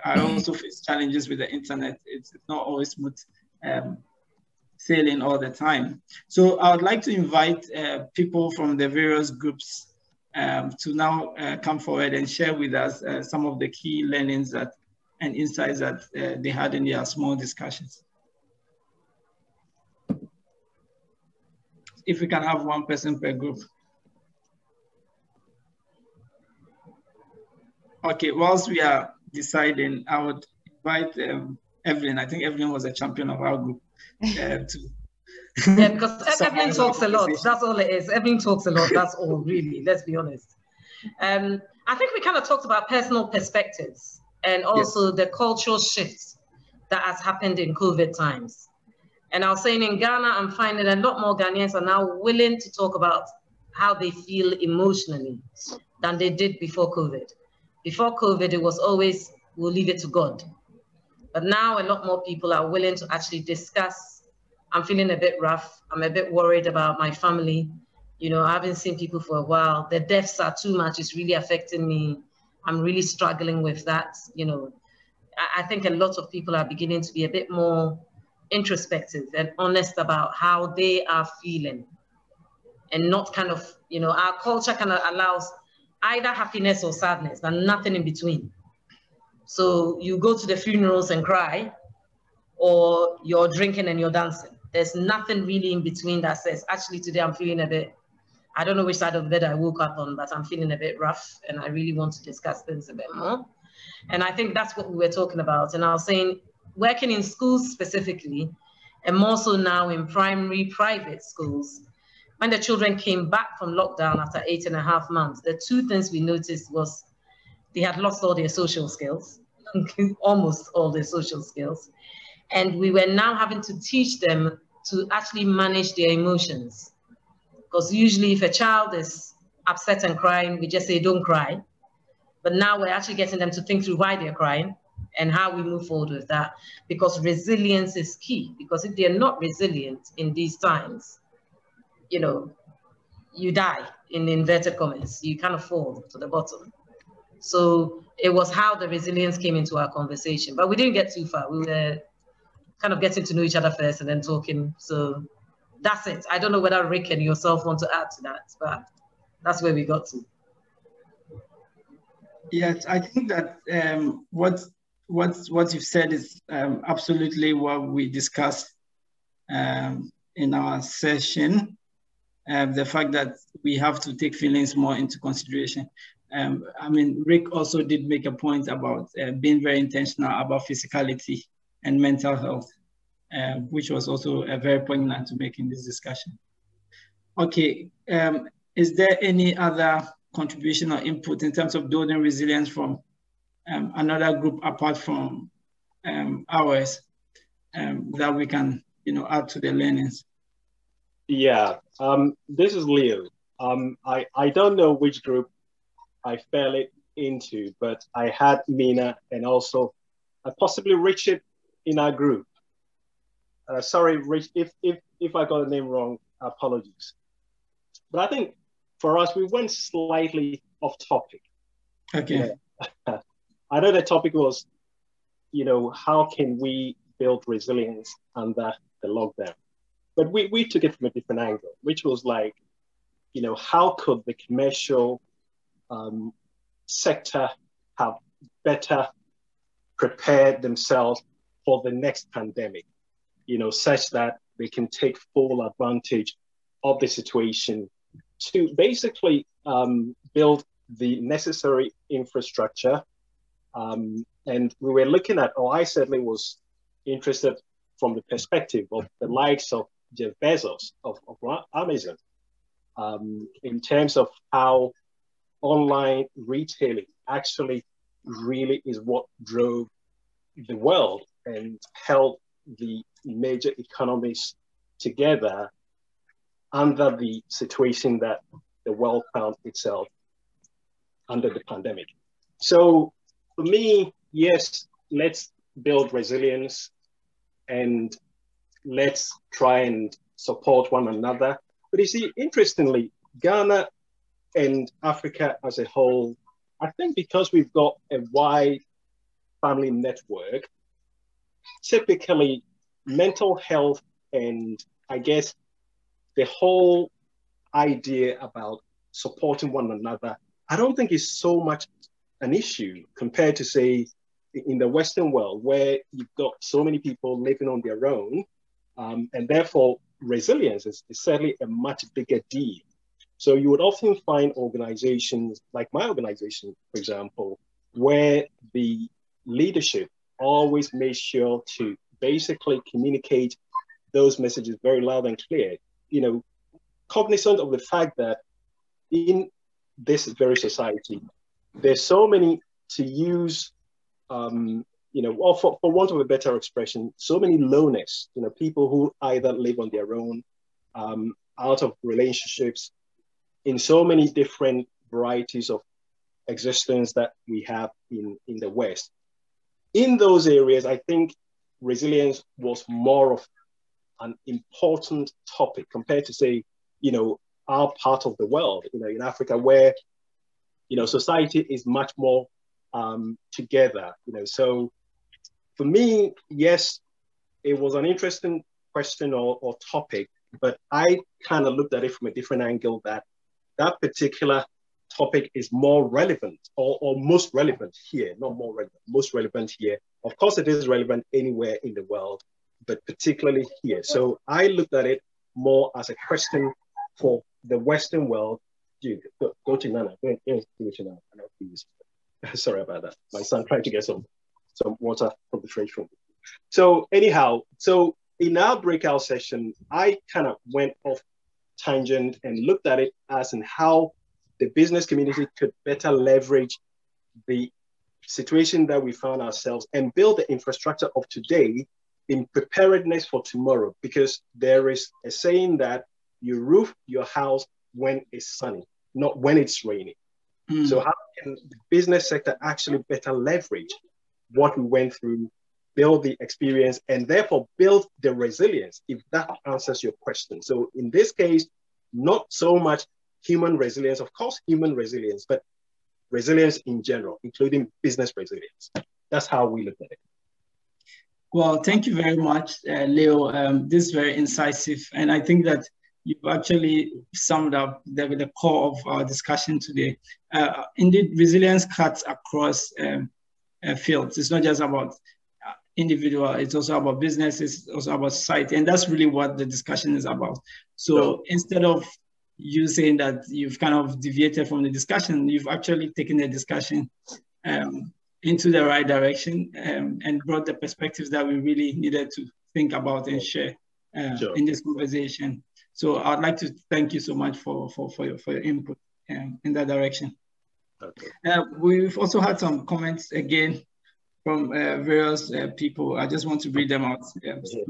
I also face challenges with the internet. It's not always smooth sailing all the time. So I would like to invite people from the various groups to now come forward and share with us some of the key learnings and insights that they had in their small discussions. If we can have one person per group. Okay, whilst we are deciding, I would invite Evelyn. I think Evelyn was a champion of our group. Yeah, because Evelyn talks a lot. That's all it is. Evelyn talks a lot. That's all, really. Let's be honest. I think we kind of talked about personal perspectives and also the cultural shifts that has happened in COVID times. And I was saying in Ghana, I'm finding a lot more Ghanaians are now willing to talk about how they feel emotionally than they did before COVID. Before COVID, it was always, we'll leave it to God. But now a lot more people are willing to actually discuss, I'm feeling a bit rough, I'm a bit worried about my family. You know, I haven't seen people for a while. The deaths are too much, it's really affecting me. I'm really struggling with that. You know, I think a lot of people are beginning to be a bit more introspective and honest about how they are feeling, and not kind of, you know, our culture kind of allows either happiness or sadness and nothing in between. So you go to the funerals and cry, or you're drinking and you're dancing. There's nothing really in between that says, actually today I'm feeling a bit, I don't know which side of the bed I woke up on, but I'm feeling a bit rough and I really want to discuss things a bit more. And I think that's what we were talking about. And I was saying, working in schools specifically, and more so now in primary private schools, when the children came back from lockdown after 8.5 months, the two things we noticed was they had lost all their social skills, almost all their social skills. And we were now having to teach them to actually manage their emotions. Because usually if a child is upset and crying, we just say, don't cry. But now we're actually getting them to think through why they're crying and how we move forward with that. Because resilience is key. Because if they're not resilient in these times, you know, you die, in inverted commas. You kind of fall to the bottom. So it was how the resilience came into our conversation. But we didn't get too far. We were kind of getting to know each other first and then talking. So that's it. I don't know whether Rick and yourself want to add to that, but that's where we got to. Yes, I think that what you've said is absolutely what we discussed in our session. The fact that we have to take feelings more into consideration. I mean, Rick also did make a point about being very intentional about physicality and mental health, which was also very poignant to make in this discussion. Okay, is there any other contribution or input in terms of building resilience from another group apart from ours that we can, you know, add to the learnings? Yeah, this is Leo. I don't know which group I fell into, but I had Mina and also possibly Richard in our group. Sorry, Rich, if I got the name wrong, apologies. But I think for us, we went slightly off topic. Okay. I know the topic was how can we build resilience under the lockdown? But we took it from a different angle, which was like, how could the commercial sector have better prepared themselves for the next pandemic, such that they can take full advantage of the situation to basically build the necessary infrastructure. And we were looking at, or I certainly was interested from the perspective of the likes of Jeff Bezos of Amazon, in terms of how online retailing actually really is what drove the world and held the major economies together under the situation that the world found itself under the pandemic. So for me, yes, let's build resilience and let's try and support one another. But you see, interestingly, Ghana and Africa as a whole, I think because we've got a wide family network, typically mental health and I guess the whole idea about supporting one another, I don't think is so much an issue compared to, say, in the Western world, where you've got so many people living on their own, and therefore resilience is certainly a much bigger deal. So you would often find organizations like my organization, for example, where the leadership always makes sure to basically communicate those messages very loud and clear, cognizant of the fact that in this very society, there's so many, to use, or for want of a better expression, so many loners, people who either live on their own, out of relationships, in so many different varieties of existence that we have in the West. In those areas, I think resilience was more of an important topic compared to, say, our part of the world, in Africa, where, society is much more together, So for me, yes, it was an interesting question or topic, but I kind of looked at it from a different angle, that particular topic is more relevant or most relevant here, not more relevant, most relevant here. Of course, it is relevant anywhere in the world, but particularly here. So I looked at it more as a question for the Western world. Dude, go to Nana. Go to Nana. Please. Sorry about that. My son tried to get some water from the fridge room. So anyhow, in our breakout session, I kind of went off tangent and looked at it as in how the business community could better leverage the situation that we found ourselves and build the infrastructure of today in preparedness for tomorrow. Because there is a saying that you roof your house when it's sunny, not when it's raining. So how can the business sector actually better leverage what we went through, build the experience, and therefore build the resilience, if that answers your question? So in this case, not so much human resilience, of course, human resilience, but resilience in general, including business resilience. That's how we look at it. Well, thank you very much, Leo. This is very incisive. And I think that you've actually summed up the core of our discussion today. Indeed, resilience cuts across fields. It's not just about individual, it's also about business, it's also about society. And that's really what the discussion is about. So instead of you saying that you've kind of deviated from the discussion, you've actually taken the discussion into the right direction and brought the perspectives that we really needed to think about and share in this conversation. So I'd like to thank you so much for your input in that direction. Okay. We've also had some comments again from various people. I just want to read them out.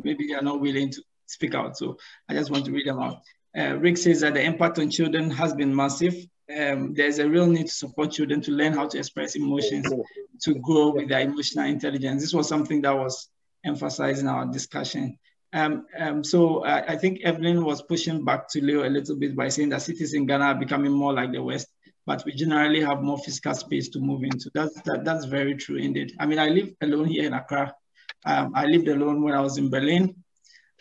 Maybe they are not willing to speak out, so I just want to read them out. Rick says that the impact on children has been massive. There's a real need to support children to learn how to express emotions, to grow with their emotional intelligence. This was something that was emphasized in our discussion. So I think Evelyn was pushing back to Leo a little bit by saying that cities in Ghana are becoming more like the West. but we generally have more physical space to move into. That's very true indeed. I mean, I live alone here in Accra. I lived alone when I was in Berlin.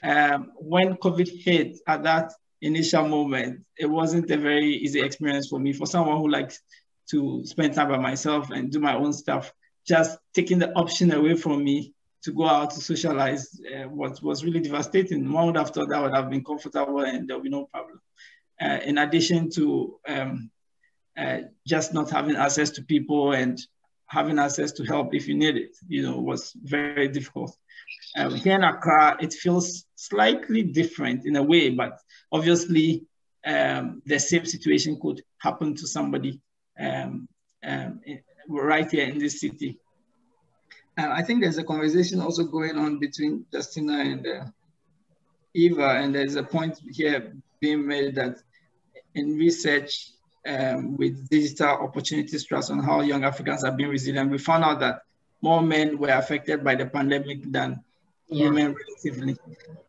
When COVID hit at that initial moment, it wasn't a very easy experience for me. For someone who likes to spend time by myself and do my own stuff, just taking the option away from me to go out to socialize was really devastating. One would have thought that would have been comfortable and there would be no problem. In addition to just not having access to people and having access to help if you need it, was very difficult. Here in Accra, it feels slightly different in a way, but obviously the same situation could happen to somebody right here in this city. I think there's a conversation also going on between Justina and Eva, and there's a point here being made that in research with digital opportunities trust on how young Africans have been resilient, we found out that more men were affected by the pandemic than women relatively.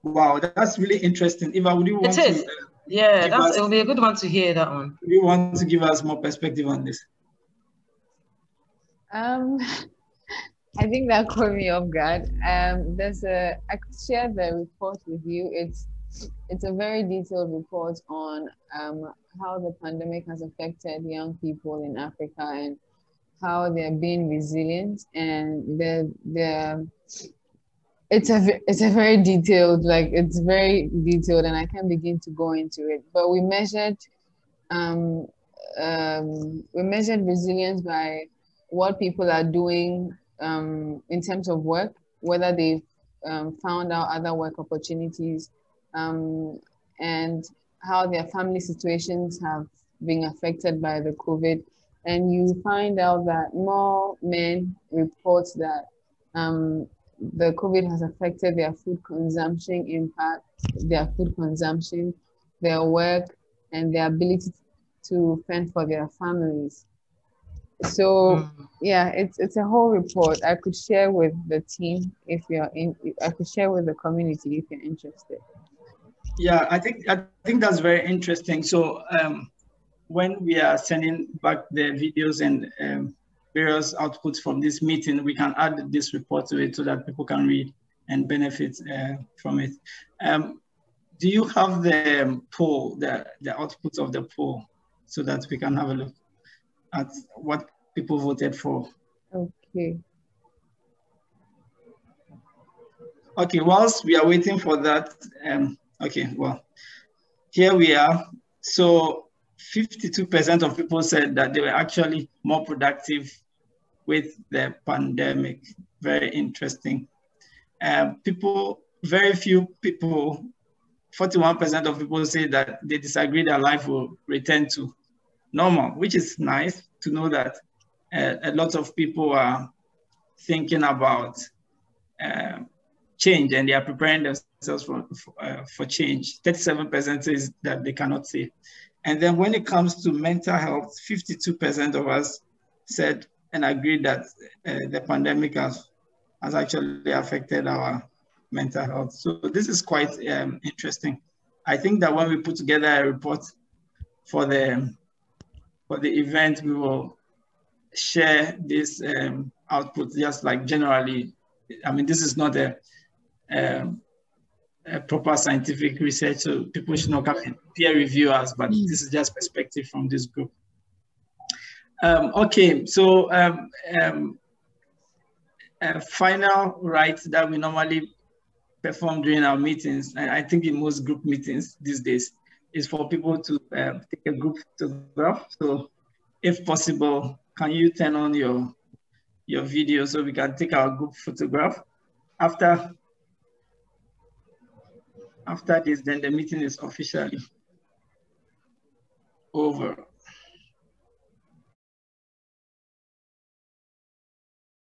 Wow, that's really interesting. Eva, would you want to? It'll be a good one to hear that one. Do you want to give us more perspective on this? I think that caught me off guard. I could share the report with you. It's a very detailed report on how the pandemic has affected young people in Africa and how they're being resilient. And it's a very detailed, it's very detailed, and I can't begin to go into it. But we measured resilience by what people are doing in terms of work, whether they've found out other work opportunities, and how their family situations have been affected by the COVID. And you find out that more men report that the COVID has affected their food consumption, their work, and their ability to fend for their families. So yeah, it's a whole report. I could share with the team if you're in. I could share with the community if you're interested. Yeah, I think that's very interesting. So when we are sending back the videos and various outputs from this meeting, we can add this report to it so that people can read and benefit from it. Do you have the poll, the outputs of the poll, so that we can have a look at what people voted for? Okay. Okay, whilst we are waiting for that, okay, well, here we are. So 52% of people said that they were actually more productive with the pandemic. Very interesting. Very few people, 41% of people say that they disagree that life will return to normal, which is nice to know that a lot of people are thinking about change and they are preparing themselves for change. 37% says that they cannot say. And then when it comes to mental health, 52% of us said and agreed that the pandemic has actually affected our mental health. So this is quite interesting. I think that when we put together a report for the event, we will share this output just like generally. I mean, this is not a proper scientific research, so people should not come and peer review us, but this is just perspective from this group. Okay, so final rites that we normally perform during our meetings, and I think in most group meetings these days, is for people to take a group photograph. So if possible, can you turn on your video so we can take our group photograph? After this, then the meeting is officially over.